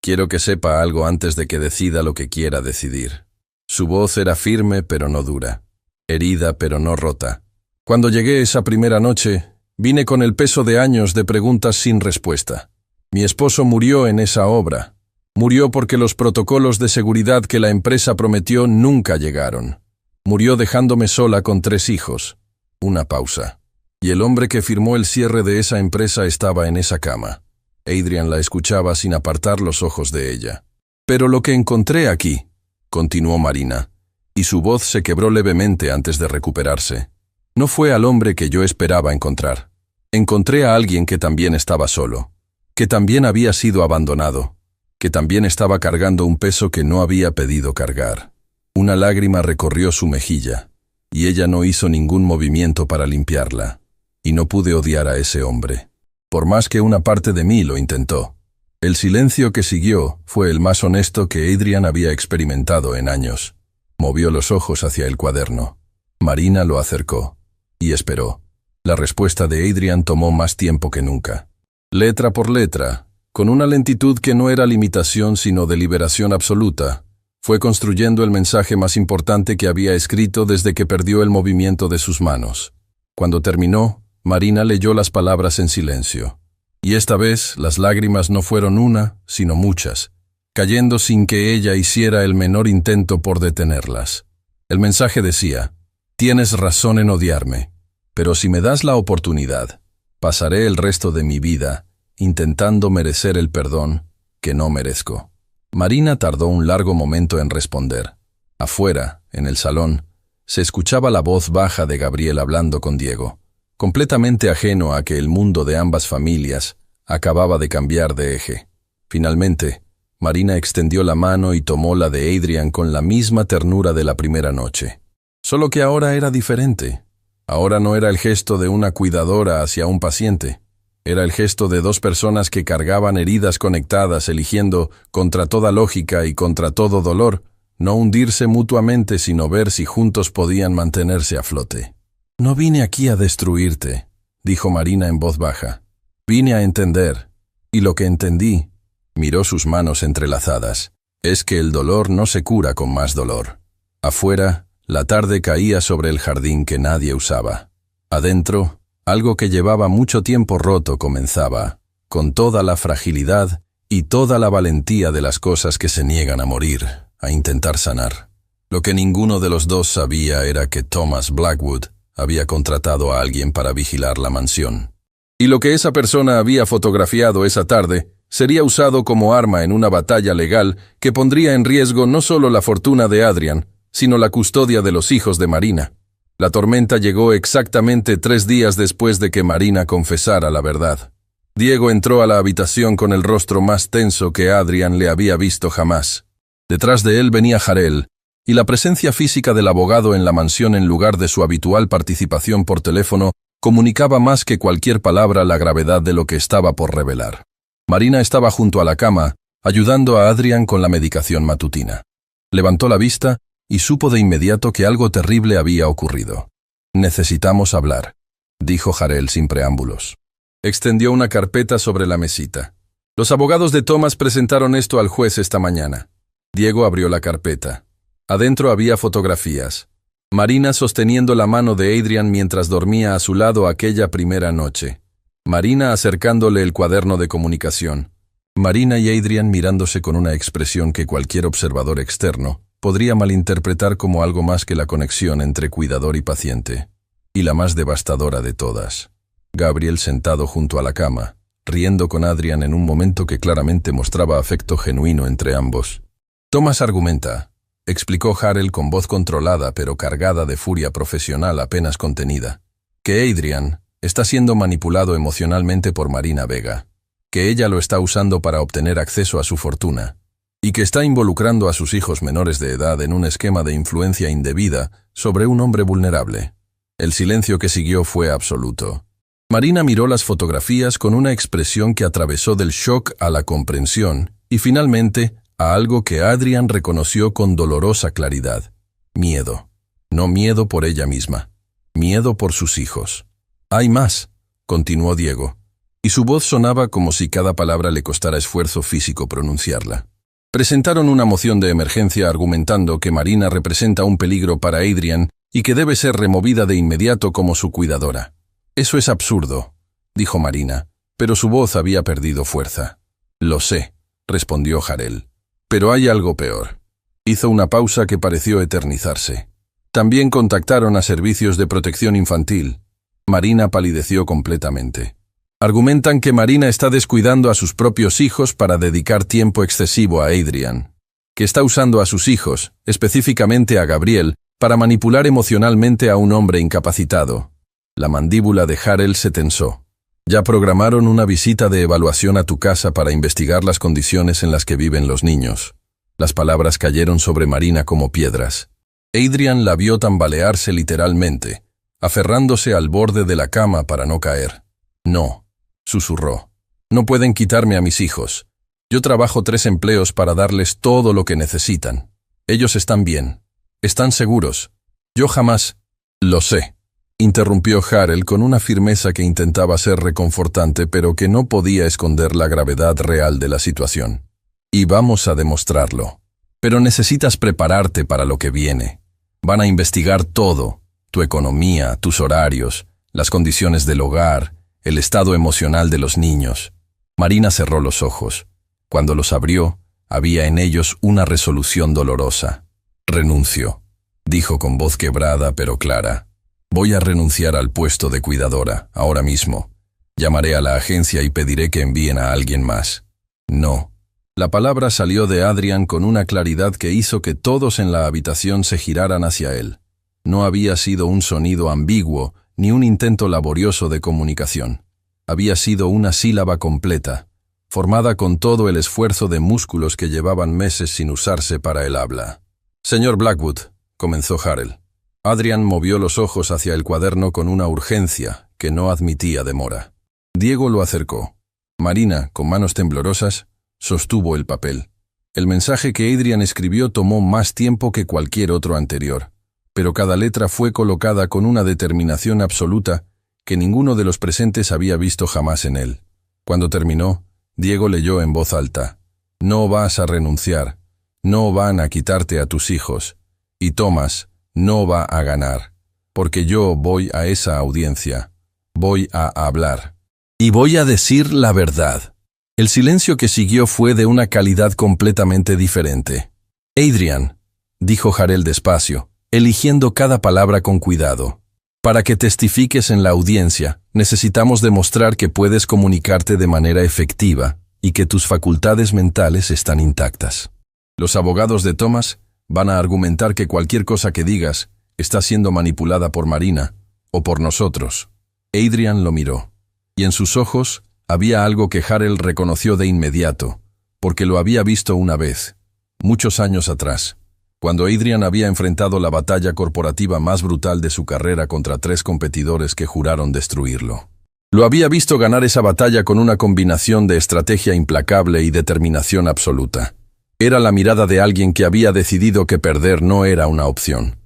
Quiero que sepa algo antes de que decida lo que quiera decidir». Su voz era firme pero no dura, herida pero no rota. «Cuando llegué esa primera noche, Vine con el peso de años de preguntas sin respuesta. Mi esposo murió en esa obra. Murió porque los protocolos de seguridad que la empresa prometió nunca llegaron. Murió dejándome sola con 3 hijos. Una pausa. Y el hombre que firmó el cierre de esa empresa estaba en esa cama. Adrian la escuchaba sin apartar los ojos de ella. Pero lo que encontré aquí, continuó Marina, y su voz se quebró levemente antes de recuperarse, no fue al hombre que yo esperaba encontrar. Encontré a alguien que también estaba solo, que también había sido abandonado, que también estaba cargando un peso que no había pedido cargar. Una lágrima recorrió su mejilla, y ella no hizo ningún movimiento para limpiarla, y no pude odiar a ese hombre, por más que una parte de mí lo intentó. El silencio que siguió fue el más honesto que Adrian había experimentado en años. Movió los ojos hacia el cuaderno. Marina lo acercó, y esperó. La respuesta de Adrian tomó más tiempo que nunca. Letra por letra, con una lentitud que no era limitación sino deliberación absoluta, fue construyendo el mensaje más importante que había escrito desde que perdió el movimiento de sus manos. Cuando terminó, Marina leyó las palabras en silencio. Y esta vez las lágrimas no fueron una, sino muchas, cayendo sin que ella hiciera el menor intento por detenerlas. El mensaje decía: «Tienes razón en odiarme, pero si me das la oportunidad, pasaré el resto de mi vida intentando merecer el perdón que no merezco». Marina tardó un largo momento en responder. Afuera, en el salón, se escuchaba la voz baja de Gabriel hablando con Diego, completamente ajeno a que el mundo de ambas familias acababa de cambiar de eje. Finalmente, Marina extendió la mano y tomó la de Adrian con la misma ternura de la primera noche. Solo que ahora era diferente. Ahora no era el gesto de una cuidadora hacia un paciente. Era el gesto de 2 personas que cargaban heridas conectadas, eligiendo, contra toda lógica y contra todo dolor, no hundirse mutuamente sino ver si juntos podían mantenerse a flote. «No vine aquí a destruirte», dijo Marina en voz baja. «Vine a entender. Y lo que entendí», miró sus manos entrelazadas, «es que el dolor no se cura con más dolor». Afuera, la tarde caía sobre el jardín que nadie usaba. Adentro, algo que llevaba mucho tiempo roto comenzaba, con toda la fragilidad y toda la valentía de las cosas que se niegan a morir, a intentar sanar. Lo que ninguno de los dos sabía era que Thomas Blackwood había contratado a alguien para vigilar la mansión. Y lo que esa persona había fotografiado esa tarde sería usado como arma en una batalla legal que pondría en riesgo no solo la fortuna de Adrian, sino la custodia de los hijos de Marina. La tormenta llegó exactamente 3 días después de que Marina confesara la verdad. Diego entró a la habitación con el rostro más tenso que Adrian le había visto jamás. Detrás de él venía Jarell, y la presencia física del abogado en la mansión en lugar de su habitual participación por teléfono comunicaba más que cualquier palabra la gravedad de lo que estaba por revelar. Marina estaba junto a la cama, ayudando a Adrian con la medicación matutina. Levantó la vista y supo de inmediato que algo terrible había ocurrido. «Necesitamos hablar», dijo Jarell sin preámbulos. Extendió una carpeta sobre la mesita. «Los abogados de Thomas presentaron esto al juez esta mañana». Diego abrió la carpeta. Adentro había fotografías. Marina sosteniendo la mano de Adrian mientras dormía a su lado aquella primera noche. Marina acercándole el cuaderno de comunicación. Marina y Adrian mirándose con una expresión que cualquier observador externo podría malinterpretar como algo más que la conexión entre cuidador y paciente. Y la más devastadora de todas. Gabriel sentado junto a la cama, riendo con Adrian en un momento que claramente mostraba afecto genuino entre ambos. «Thomas argumenta», explicó Jarell con voz controlada pero cargada de furia profesional apenas contenida, «que Adrian está siendo manipulado emocionalmente por Marina Vega, que ella lo está usando para obtener acceso a su fortuna, y que está involucrando a sus hijos menores de edad en un esquema de influencia indebida sobre un hombre vulnerable». El silencio que siguió fue absoluto. Marina miró las fotografías con una expresión que atravesó del shock a la comprensión y finalmente a algo que Adrian reconoció con dolorosa claridad. Miedo. No miedo por ella misma. Miedo por sus hijos. «Hay más», continuó Diego, y su voz sonaba como si cada palabra le costara esfuerzo físico pronunciarla. Presentaron una moción de emergencia argumentando que Marina representa un peligro para Adrian y que debe ser removida de inmediato como su cuidadora. Eso es absurdo, dijo Marina, pero su voz había perdido fuerza. Lo sé, respondió Jarel. Pero hay algo peor. Hizo una pausa que pareció eternizarse. También contactaron a servicios de protección infantil. Marina palideció completamente. Argumentan que Marina está descuidando a sus propios hijos para dedicar tiempo excesivo a Adrian, que está usando a sus hijos, específicamente a Gabriel, para manipular emocionalmente a un hombre incapacitado. La mandíbula de Jarel se tensó. Ya programaron una visita de evaluación a tu casa para investigar las condiciones en las que viven los niños. Las palabras cayeron sobre Marina como piedras. Adrian la vio tambalearse literalmente, aferrándose al borde de la cama para no caer. No, susurró. No pueden quitarme a mis hijos. Yo trabajo 3 empleos para darles todo lo que necesitan. Ellos están bien. Están seguros. Yo jamás... Lo sé, interrumpió Jarel con una firmeza que intentaba ser reconfortante pero que no podía esconder la gravedad real de la situación. Y vamos a demostrarlo. Pero necesitas prepararte para lo que viene. Van a investigar todo, tu economía, tus horarios, las condiciones del hogar, el estado emocional de los niños. Marina cerró los ojos. Cuando los abrió, había en ellos una resolución dolorosa. Renuncio, dijo con voz quebrada pero clara. Voy a renunciar al puesto de cuidadora, ahora mismo. Llamaré a la agencia y pediré que envíen a alguien más. No. La palabra salió de Adrian con una claridad que hizo que todos en la habitación se giraran hacia él. No había sido un sonido ambiguo ni un intento laborioso de comunicación. Había sido una sílaba completa, formada con todo el esfuerzo de músculos que llevaban meses sin usarse para el habla. Señor Blackwood, comenzó Jarel. Adrian movió los ojos hacia el cuaderno con una urgencia que no admitía demora. Diego lo acercó. Marina, con manos temblorosas, sostuvo el papel. El mensaje que Adrian escribió tomó más tiempo que cualquier otro anterior, pero cada letra fue colocada con una determinación absoluta que ninguno de los presentes había visto jamás en él. Cuando terminó, Diego leyó en voz alta: No vas a renunciar, no van a quitarte a tus hijos, y Thomas no va a ganar, porque yo voy a esa audiencia, voy a hablar, y voy a decir la verdad. El silencio que siguió fue de una calidad completamente diferente. Adrian, dijo Jarel despacio, eligiendo cada palabra con cuidado. Para que testifiques en la audiencia, necesitamos demostrar que puedes comunicarte de manera efectiva y que tus facultades mentales están intactas. Los abogados de Thomas van a argumentar que cualquier cosa que digas está siendo manipulada por Marina o por nosotros. Adrian lo miró, y en sus ojos había algo que Jarel reconoció de inmediato, porque lo había visto una vez, muchos años atrás, cuando Adrian había enfrentado la batalla corporativa más brutal de su carrera contra 3 competidores que juraron destruirlo. Lo había visto ganar esa batalla con una combinación de estrategia implacable y determinación absoluta. Era la mirada de alguien que había decidido que perder no era una opción.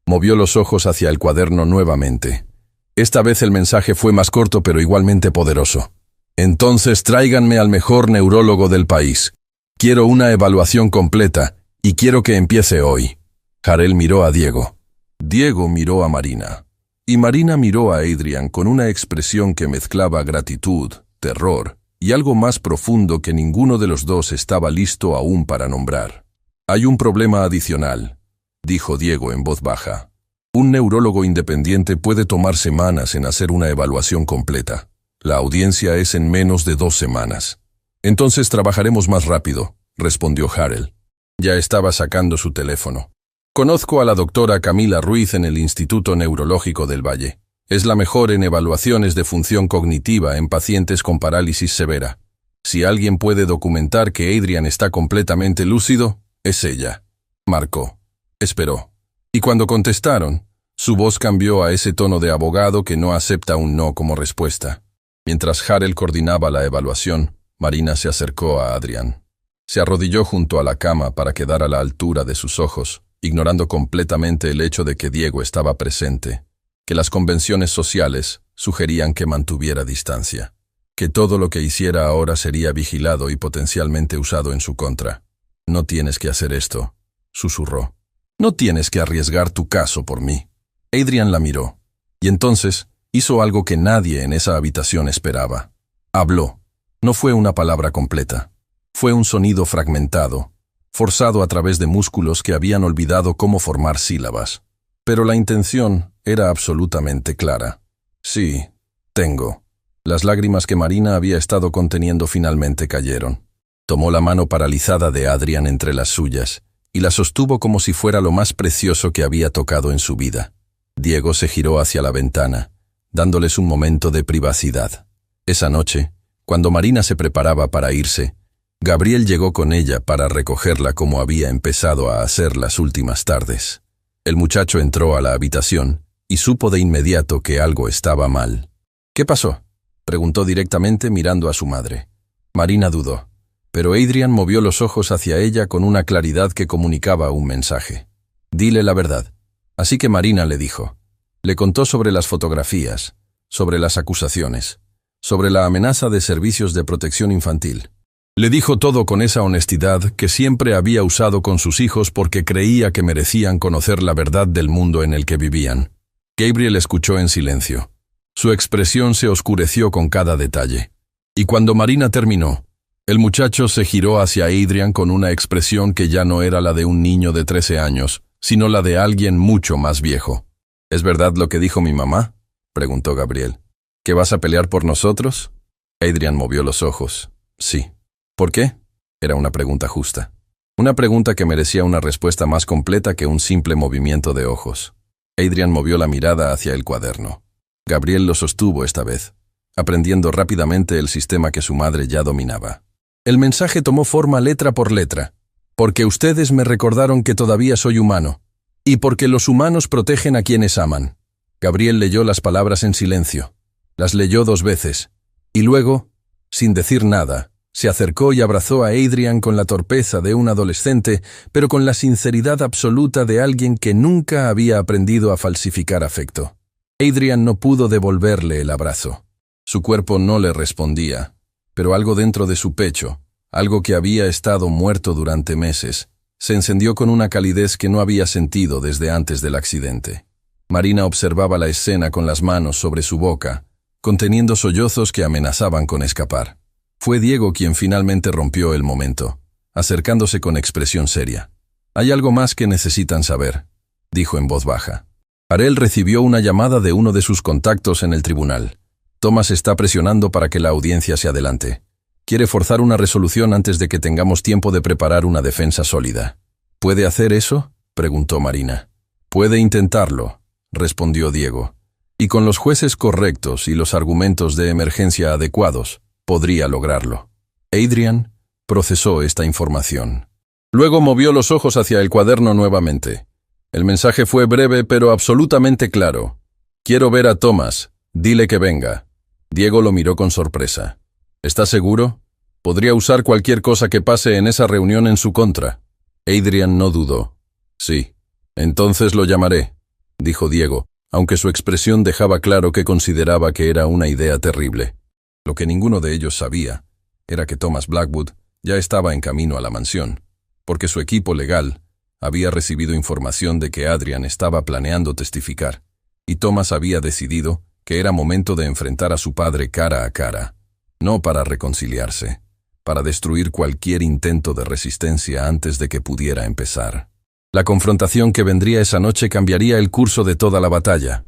Movió los ojos hacia el cuaderno nuevamente. Esta vez el mensaje fue más corto pero igualmente poderoso. Entonces tráiganme al mejor neurólogo del país. Quiero una evaluación completa y quiero que empiece hoy. Jarel miró a Diego. Diego miró a Marina. Y Marina miró a Adrian con una expresión que mezclaba gratitud, terror y algo más profundo que ninguno de los dos estaba listo aún para nombrar. Hay un problema adicional, dijo Diego en voz baja. Un neurólogo independiente puede tomar semanas en hacer una evaluación completa. La audiencia es en menos de 2 semanas. Entonces trabajaremos más rápido, respondió Jarel. Ya estaba sacando su teléfono. Conozco a la doctora Camila Ruiz en el Instituto Neurológico del Valle. Es la mejor en evaluaciones de función cognitiva en pacientes con parálisis severa. Si alguien puede documentar que Adrian está completamente lúcido, es ella. Marcó. Esperó. Y cuando contestaron, su voz cambió a ese tono de abogado que no acepta un no como respuesta. Mientras Jarel coordinaba la evaluación, Marina se acercó a Adrian. Se arrodilló junto a la cama para quedar a la altura de sus ojos, ignorando completamente el hecho de que Diego estaba presente, que las convenciones sociales sugerían que mantuviera distancia, que todo lo que hiciera ahora sería vigilado y potencialmente usado en su contra. No tienes que hacer esto, susurró. No tienes que arriesgar tu caso por mí. Adrian la miró, y entonces Hizo algo que nadie en esa habitación esperaba. Habló. No fue una palabra completa. Fue un sonido fragmentado, forzado a través de músculos que habían olvidado cómo formar sílabas. Pero la intención era absolutamente clara. Sí, tengo. Las lágrimas que Marina había estado conteniendo finalmente cayeron. Tomó la mano paralizada de Adrian entre las suyas y la sostuvo como si fuera lo más precioso que había tocado en su vida. Diego se giró hacia la ventana, dándoles un momento de privacidad. Esa noche, cuando Marina se preparaba para irse, Gabriel llegó con ella para recogerla como había empezado a hacer las últimas tardes. El muchacho entró a la habitación y supo de inmediato que algo estaba mal. «¿Qué pasó?», preguntó directamente mirando a su madre. Marina dudó, pero Adrian movió los ojos hacia ella con una claridad que comunicaba un mensaje. «Dile la verdad». Así que Marina le dijo. Le contó sobre las fotografías, sobre las acusaciones, sobre la amenaza de servicios de protección infantil. Le dijo todo con esa honestidad que siempre había usado con sus hijos porque creía que merecían conocer la verdad del mundo en el que vivían. Gabriel escuchó en silencio. Su expresión se oscureció con cada detalle. Y cuando Marina terminó, el muchacho se giró hacia Adrian con una expresión que ya no era la de un niño de 13 años, sino la de alguien mucho más viejo. «¿Es verdad lo que dijo mi mamá?», preguntó Gabriel. «¿Que vas a pelear por nosotros?». Adrian movió los ojos. «Sí». «¿Por qué?», era una pregunta justa. Una pregunta que merecía una respuesta más completa que un simple movimiento de ojos. Adrian movió la mirada hacia el cuaderno. Gabriel lo sostuvo esta vez, aprendiendo rápidamente el sistema que su madre ya dominaba. El mensaje tomó forma letra por letra. «Porque ustedes me recordaron que todavía soy humano, y porque los humanos protegen a quienes aman». Gabriel leyó las palabras en silencio. Las leyó 2 veces, y luego, sin decir nada, se acercó y abrazó a Adrian con la torpeza de un adolescente, pero con la sinceridad absoluta de alguien que nunca había aprendido a falsificar afecto. Adrian no pudo devolverle el abrazo. Su cuerpo no le respondía, pero algo dentro de su pecho, algo que había estado muerto durante meses, se encendió con una calidez que no había sentido desde antes del accidente. Marina observaba la escena con las manos sobre su boca, conteniendo sollozos que amenazaban con escapar. Fue Diego quien finalmente rompió el momento, acercándose con expresión seria. «Hay algo más que necesitan saber», dijo en voz baja. Arel recibió una llamada de uno de sus contactos en el tribunal. Thomas está presionando para que la audiencia se adelante. Quiere forzar una resolución antes de que tengamos tiempo de preparar una defensa sólida. «¿Puede hacer eso?», preguntó Marina. «Puede intentarlo», respondió Diego. «Y con los jueces correctos y los argumentos de emergencia adecuados, podría lograrlo». Adrian procesó esta información. Luego movió los ojos hacia el cuaderno nuevamente. El mensaje fue breve pero absolutamente claro. «Quiero ver a Thomas. Dile que venga». Diego lo miró con sorpresa. «¿Está seguro? Podría usar cualquier cosa que pase en esa reunión en su contra». Adrian no dudó. «Sí. Entonces lo llamaré», dijo Diego, aunque su expresión dejaba claro que consideraba que era una idea terrible. Lo que ninguno de ellos sabía era que Thomas Blackwood ya estaba en camino a la mansión, porque su equipo legal había recibido información de que Adrian estaba planeando testificar, y Thomas había decidido que era momento de enfrentar a su padre cara a cara, no para reconciliarse, para destruir cualquier intento de resistencia antes de que pudiera empezar. La confrontación que vendría esa noche cambiaría el curso de toda la batalla,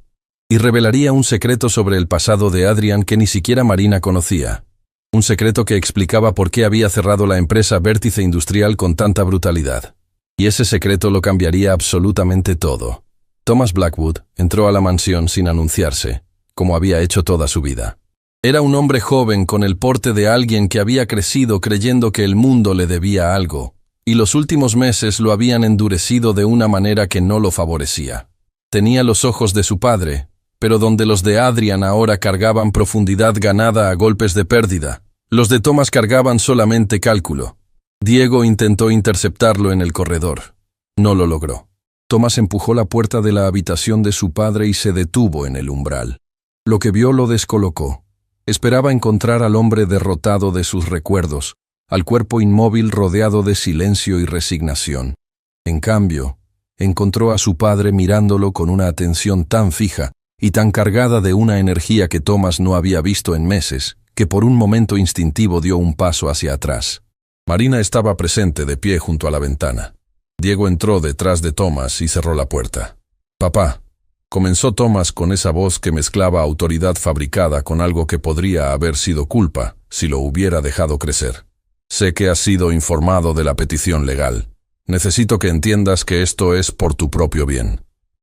y revelaría un secreto sobre el pasado de Adrian que ni siquiera Marina conocía. Un secreto que explicaba por qué había cerrado la empresa Vértice Industrial con tanta brutalidad. Y ese secreto lo cambiaría absolutamente todo. Thomas Blackwood entró a la mansión sin anunciarse, como había hecho toda su vida. Era un hombre joven con el porte de alguien que había crecido creyendo que el mundo le debía algo, y los últimos meses lo habían endurecido de una manera que no lo favorecía. Tenía los ojos de su padre, pero donde los de Adrian ahora cargaban profundidad ganada a golpes de pérdida, los de Thomas cargaban solamente cálculo. Diego intentó interceptarlo en el corredor. No lo logró. Thomas empujó la puerta de la habitación de su padre y se detuvo en el umbral. Lo que vio lo descolocó. Esperaba encontrar al hombre derrotado de sus recuerdos, al cuerpo inmóvil rodeado de silencio y resignación. En cambio, encontró a su padre mirándolo con una atención tan fija y tan cargada de una energía que Thomas no había visto en meses, que por un momento instintivo dio un paso hacia atrás. Marina estaba presente de pie junto a la ventana. Diego entró detrás de Thomas y cerró la puerta. «Papá», comenzó Thomas con esa voz que mezclaba autoridad fabricada con algo que podría haber sido culpa si lo hubiera dejado crecer. «Sé que has sido informado de la petición legal. Necesito que entiendas que esto es por tu propio bien.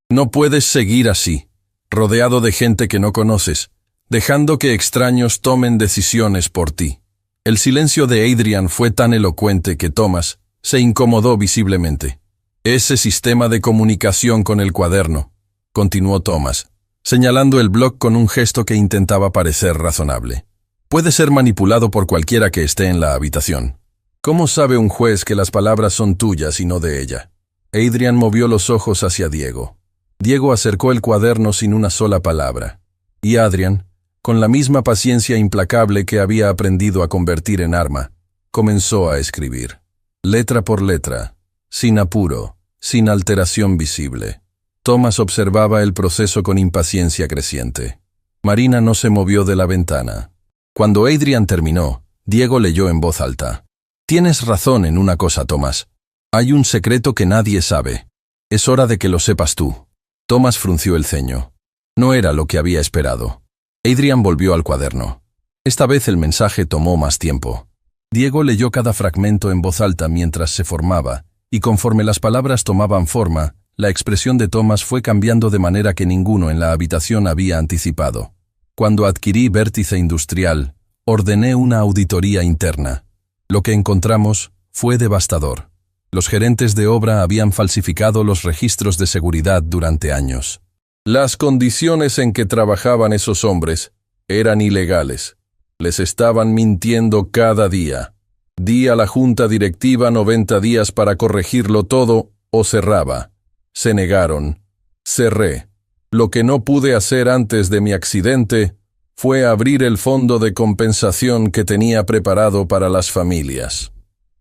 No puedes seguir así, rodeado de gente que no conoces, dejando que extraños tomen decisiones por ti». El silencio de Adrian fue tan elocuente que Thomas se incomodó visiblemente. «Ese sistema de comunicación con el cuaderno», continuó Thomas, señalando el blog con un gesto que intentaba parecer razonable, «puede ser manipulado por cualquiera que esté en la habitación. ¿Cómo sabe un juez que las palabras son tuyas y no de ella?» Adrian movió los ojos hacia Diego. Diego acercó el cuaderno sin una sola palabra, y Adrian, con la misma paciencia implacable que había aprendido a convertir en arma, comenzó a escribir, letra por letra, sin apuro, sin alteración visible. Thomas observaba el proceso con impaciencia creciente. Marina no se movió de la ventana. Cuando Adrian terminó, Diego leyó en voz alta. «Tienes razón en una cosa, Thomas. Hay un secreto que nadie sabe. Es hora de que lo sepas tú». Thomas frunció el ceño. No era lo que había esperado. Adrian volvió al cuaderno. Esta vez el mensaje tomó más tiempo. Diego leyó cada fragmento en voz alta mientras se formaba, y conforme las palabras tomaban forma, la expresión de Thomas fue cambiando de manera que ninguno en la habitación había anticipado. «Cuando adquirí Vértice Industrial, ordené una auditoría interna. Lo que encontramos fue devastador. Los gerentes de obra habían falsificado los registros de seguridad durante años. Las condiciones en que trabajaban esos hombres eran ilegales. Les estaban mintiendo cada día. Di a la junta directiva 90 días para corregirlo todo o cerraba. Se negaron. Cerré. Lo que no pude hacer antes de mi accidente fue abrir el fondo de compensación que tenía preparado para las familias».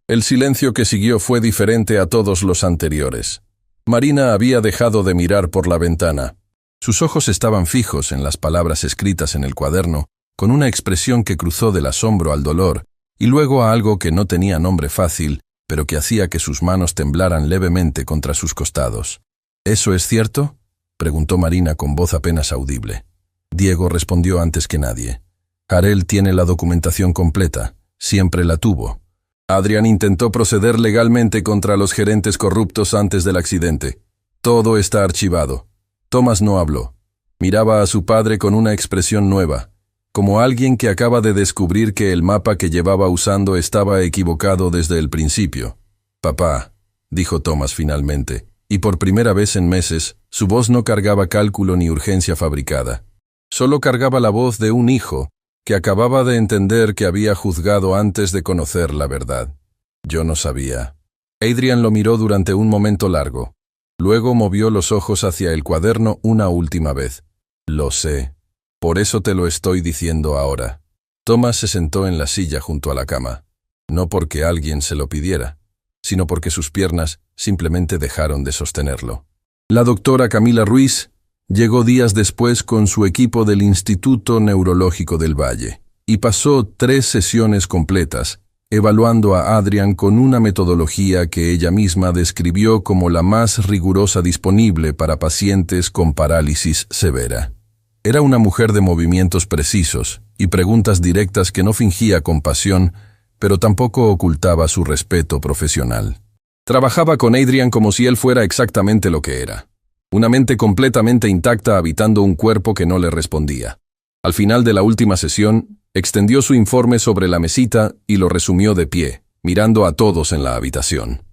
El silencio que siguió fue diferente a todos los anteriores. Marina había dejado de mirar por la ventana. Sus ojos estaban fijos en las palabras escritas en el cuaderno, con una expresión que cruzó del asombro al dolor, y luego a algo que no tenía nombre fácil, pero que hacía que sus manos temblaran levemente contra sus costados. «¿Eso es cierto?», preguntó Marina con voz apenas audible. Diego respondió antes que nadie. «Jarell tiene la documentación completa. Siempre la tuvo. Adrian intentó proceder legalmente contra los gerentes corruptos antes del accidente. Todo está archivado». Thomas no habló. Miraba a su padre con una expresión nueva, como alguien que acaba de descubrir que el mapa que llevaba usando estaba equivocado desde el principio. «Papá», dijo Thomas finalmente, y por primera vez en meses, su voz no cargaba cálculo ni urgencia fabricada. Solo cargaba la voz de un hijo que acababa de entender que había juzgado antes de conocer la verdad. «Yo no sabía». Adrian lo miró durante un momento largo. Luego movió los ojos hacia el cuaderno una última vez. «Lo sé. Por eso te lo estoy diciendo ahora». Thomas se sentó en la silla junto a la cama. No porque alguien se lo pidiera, sino porque sus piernas simplemente dejaron de sostenerlo. La doctora Camila Ruiz llegó días después con su equipo del Instituto Neurológico del Valle y pasó 3 sesiones completas, evaluando a Adrian con una metodología que ella misma describió como la más rigurosa disponible para pacientes con parálisis severa. Era una mujer de movimientos precisos y preguntas directas que no fingía compasión, pero tampoco ocultaba su respeto profesional. Trabajaba con Adrian como si él fuera exactamente lo que era. Una mente completamente intacta habitando un cuerpo que no le respondía. Al final de la última sesión, extendió su informe sobre la mesita y lo resumió de pie, mirando a todos en la habitación.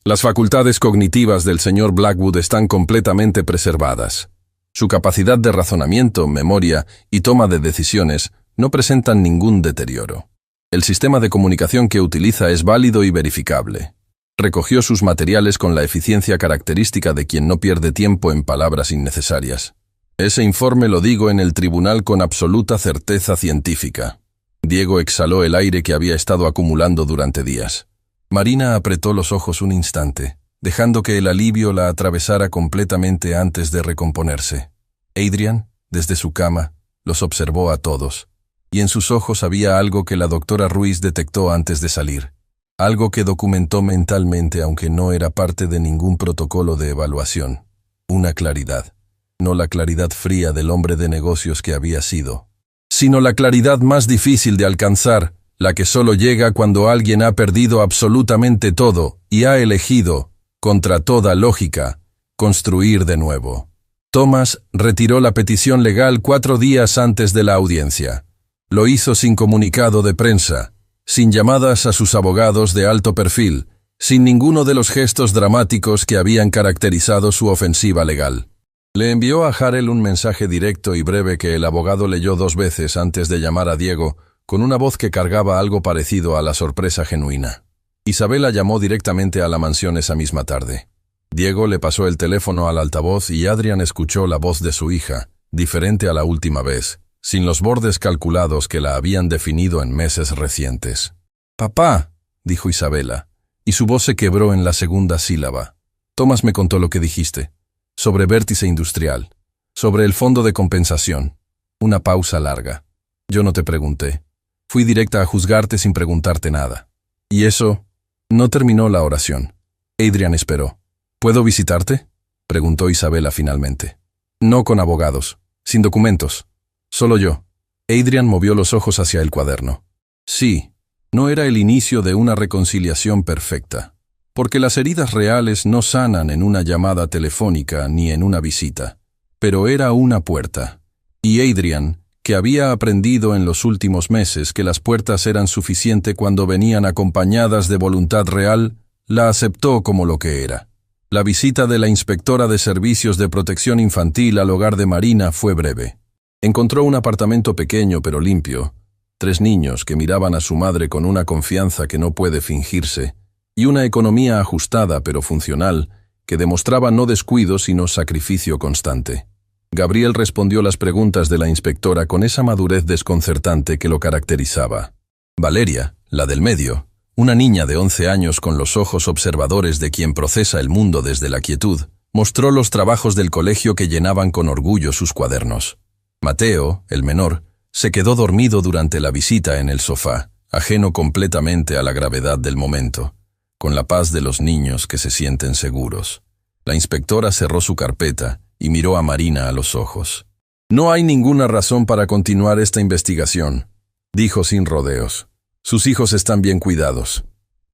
«Las facultades cognitivas del señor Blackwood están completamente preservadas. Su capacidad de razonamiento, memoria y toma de decisiones no presentan ningún deterioro. El sistema de comunicación que utiliza es válido y verificable. Recogió sus materiales con la eficiencia característica de quien no pierde tiempo en palabras innecesarias. Ese informe lo digo en el tribunal con absoluta certeza científica». Diego exhaló el aire que había estado acumulando durante días. Marina apretó los ojos un instante, dejando que el alivio la atravesara completamente antes de recomponerse. «Adrian», desde su cama, los observó a todos. Y en sus ojos había algo que la doctora Ruiz detectó antes de salir. Algo que documentó mentalmente aunque no era parte de ningún protocolo de evaluación. Una claridad. No la claridad fría del hombre de negocios que había sido, sino la claridad más difícil de alcanzar, la que solo llega cuando alguien ha perdido absolutamente todo y ha elegido, contra toda lógica, construir de nuevo. Thomas retiró la petición legal 4 días antes de la audiencia. Lo hizo sin comunicado de prensa, sin llamadas a sus abogados de alto perfil, sin ninguno de los gestos dramáticos que habían caracterizado su ofensiva legal. Le envió a Harel un mensaje directo y breve que el abogado leyó 2 veces antes de llamar a Diego, con una voz que cargaba algo parecido a la sorpresa genuina. Isabela llamó directamente a la mansión esa misma tarde. Diego le pasó el teléfono al altavoz y Adrián escuchó la voz de su hija, diferente a la última vez, sin los bordes calculados que la habían definido en meses recientes. «Papá», dijo Isabela, y su voz se quebró en la segunda sílaba. «Tomás me contó lo que dijiste, sobre vértice industrial, sobre el fondo de compensación». Una pausa larga. «Yo no te pregunté. Fui directa a juzgarte sin preguntarte nada». «¿Y eso?» No terminó la oración. Adrián esperó. «¿Puedo visitarte?», preguntó Isabela finalmente. «No con abogados, sin documentos. Solo yo». Adrián movió los ojos hacia el cuaderno. Sí, no era el inicio de una reconciliación perfecta, porque las heridas reales no sanan en una llamada telefónica ni en una visita, pero era una puerta. Y Adrián, que había aprendido en los últimos meses que las puertas eran suficiente cuando venían acompañadas de voluntad real, la aceptó como lo que era. La visita de la inspectora de servicios de protección infantil al hogar de Marina fue breve. Encontró un apartamento pequeño pero limpio, 3 niños que miraban a su madre con una confianza que no puede fingirse, y una economía ajustada pero funcional que demostraba no descuido sino sacrificio constante. Gabriel respondió las preguntas de la inspectora con esa madurez desconcertante que lo caracterizaba. Valeria, la del medio, una niña de 11 años con los ojos observadores de quien procesa el mundo desde la quietud, mostró los trabajos del colegio que llenaban con orgullo sus cuadernos. Mateo, el menor, se quedó dormido durante la visita en el sofá, ajeno completamente a la gravedad del momento, con la paz de los niños que se sienten seguros. La inspectora cerró su carpeta y miró a Marina a los ojos. «No hay ninguna razón para continuar esta investigación», dijo sin rodeos. «Sus hijos están bien cuidados».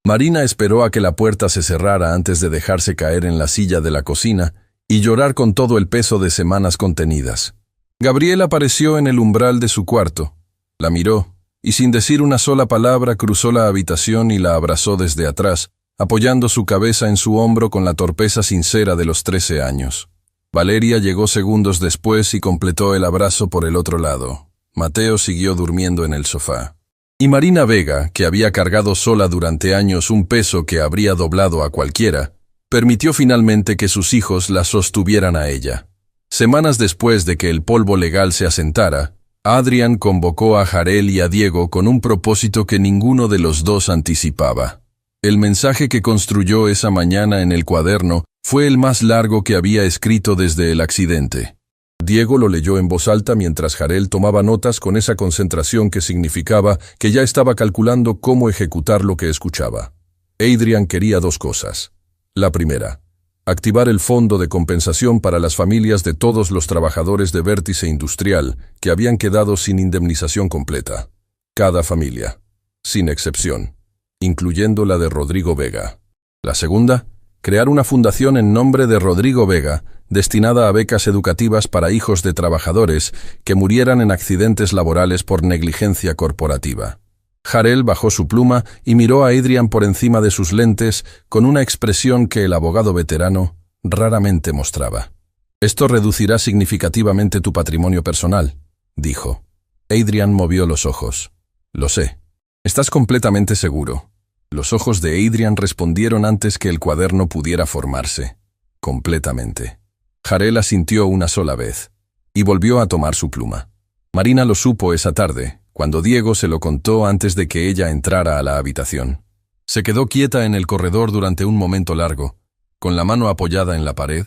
Marina esperó a que la puerta se cerrara antes de dejarse caer en la silla de la cocina y llorar con todo el peso de semanas contenidas. Gabriel apareció en el umbral de su cuarto. La miró y sin decir una sola palabra cruzó la habitación y la abrazó desde atrás, apoyando su cabeza en su hombro con la torpeza sincera de los 13 años. Valeria llegó segundos después y completó el abrazo por el otro lado. Mateo siguió durmiendo en el sofá. Y Marina Vega, que había cargado sola durante años un peso que habría doblado a cualquiera, permitió finalmente que sus hijos la sostuvieran a ella. Semanas después de que el polvo legal se asentara, Adrián convocó a Harel y a Diego con un propósito que ninguno de los dos anticipaba. El mensaje que construyó esa mañana en el cuaderno fue el más largo que había escrito desde el accidente. Diego lo leyó en voz alta mientras Harel tomaba notas con esa concentración que significaba que ya estaba calculando cómo ejecutar lo que escuchaba. Adrián quería 2 cosas. La primera, activar el fondo de compensación para las familias de todos los trabajadores de vértice industrial que habían quedado sin indemnización completa. Cada familia, sin excepción, incluyendo la de Rodrigo Vega. La segunda, crear una fundación en nombre de Rodrigo Vega, destinada a becas educativas para hijos de trabajadores que murieran en accidentes laborales por negligencia corporativa. Harel bajó su pluma y miró a Adrián por encima de sus lentes con una expresión que el abogado veterano raramente mostraba. «Esto reducirá significativamente tu patrimonio personal», dijo. Adrián movió los ojos. «Lo sé. ¿Estás completamente seguro?» Los ojos de Adrián respondieron antes que el cuaderno pudiera formarse. Completamente. Harel asintió una sola vez y volvió a tomar su pluma. Marina lo supo esa tarde, cuando Diego se lo contó antes de que ella entrara a la habitación. Se quedó quieta en el corredor durante un momento largo, con la mano apoyada en la pared,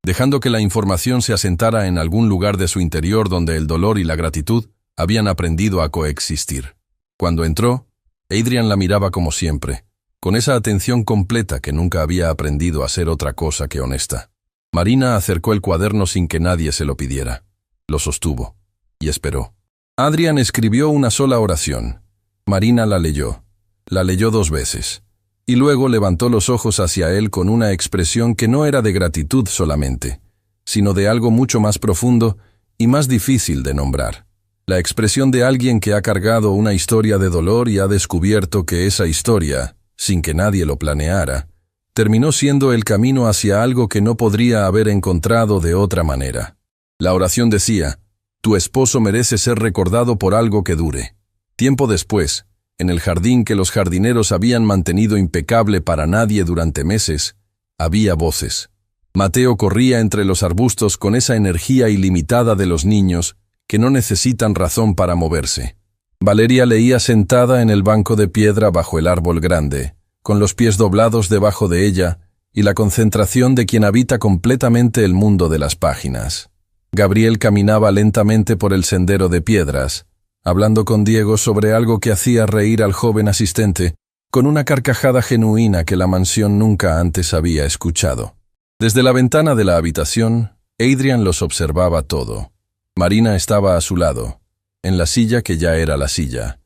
dejando que la información se asentara en algún lugar de su interior donde el dolor y la gratitud habían aprendido a coexistir. Cuando entró, Adrian la miraba como siempre, con esa atención completa que nunca había aprendido a ser otra cosa que honesta. Marina acercó el cuaderno sin que nadie se lo pidiera. Lo sostuvo y esperó. Adrian escribió una sola oración. Marina la leyó 2 veces, y luego levantó los ojos hacia él con una expresión que no era de gratitud solamente, sino de algo mucho más profundo y más difícil de nombrar. La expresión de alguien que ha cargado una historia de dolor y ha descubierto que esa historia, sin que nadie lo planeara, terminó siendo el camino hacia algo que no podría haber encontrado de otra manera. La oración decía: tu esposo merece ser recordado por algo que dure. Tiempo después, en el jardín que los jardineros habían mantenido impecable para nadie durante meses, había voces. Mateo corría entre los arbustos con esa energía ilimitada de los niños que no necesitan razón para moverse. Valeria leía sentada en el banco de piedra bajo el árbol grande, con los pies doblados debajo de ella y la concentración de quien habita completamente el mundo de las páginas. Gabriel caminaba lentamente por el sendero de piedras, hablando con Diego sobre algo que hacía reír al joven asistente, con una carcajada genuina que la mansión nunca antes había escuchado. Desde la ventana de la habitación, Adrian los observaba todo. Marina estaba a su lado, en la silla que ya era la silla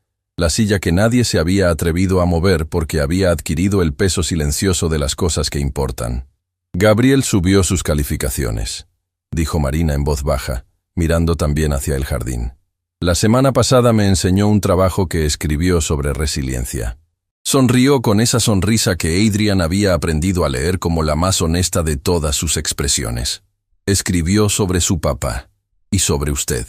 que nadie se había atrevido a mover porque había adquirido el peso silencioso de las cosas que importan. Gabriel subió sus calificaciones, dijo Marina en voz baja, mirando también hacia el jardín. La semana pasada me enseñó un trabajo que escribió sobre resiliencia. Sonrió con esa sonrisa que Adrian había aprendido a leer como la más honesta de todas sus expresiones. Escribió sobre su papá y sobre usted.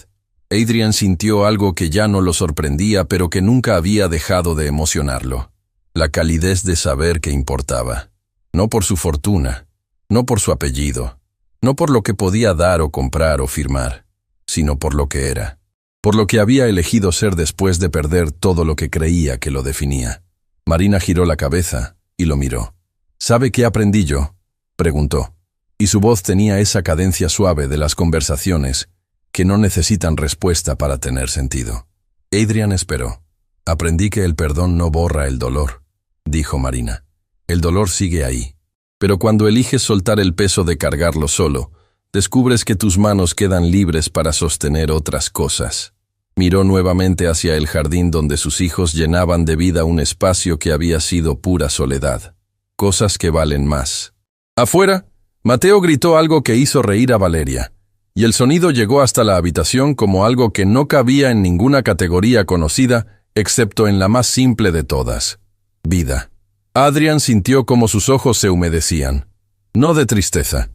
Adrian sintió algo que ya no lo sorprendía, pero que nunca había dejado de emocionarlo. La calidez de saber que importaba. No por su fortuna, no por su apellido, no por lo que podía dar o comprar o firmar, sino por lo que era. Por lo que había elegido ser después de perder todo lo que creía que lo definía. Marina giró la cabeza y lo miró. ¿Sabe qué aprendí yo?, preguntó, y su voz tenía esa cadencia suave de las conversaciones que no necesitan respuesta para tener sentido. Adrian esperó. Aprendí que el perdón no borra el dolor, dijo Marina. El dolor sigue ahí. Pero cuando eliges soltar el peso de cargarlo solo, descubres que tus manos quedan libres para sostener otras cosas. Miró nuevamente hacia el jardín donde sus hijos llenaban de vida un espacio que había sido pura soledad. Cosas que valen más. Afuera, Mateo gritó algo que hizo reír a Valeria, y el sonido llegó hasta la habitación como algo que no cabía en ninguna categoría conocida, excepto en la más simple de todas: vida. Adrian sintió como sus ojos se humedecían. No de tristeza.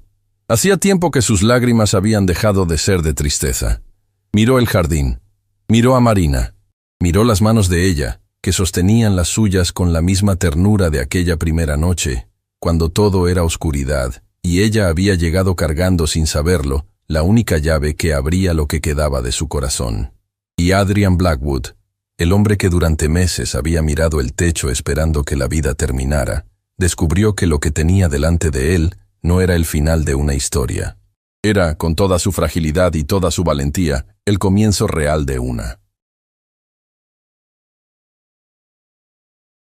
Hacía tiempo que sus lágrimas habían dejado de ser de tristeza. Miró el jardín. Miró a Marina. Miró las manos de ella, que sostenían las suyas con la misma ternura de aquella primera noche, cuando todo era oscuridad, y ella había llegado cargando sin saberlo la única llave que abría lo que quedaba de su corazón. Y Adrian Blackwood, el hombre que durante meses había mirado el techo esperando que la vida terminara, descubrió que lo que tenía delante de él no era el final de una historia. Era, con toda su fragilidad y toda su valentía, el comienzo real de una.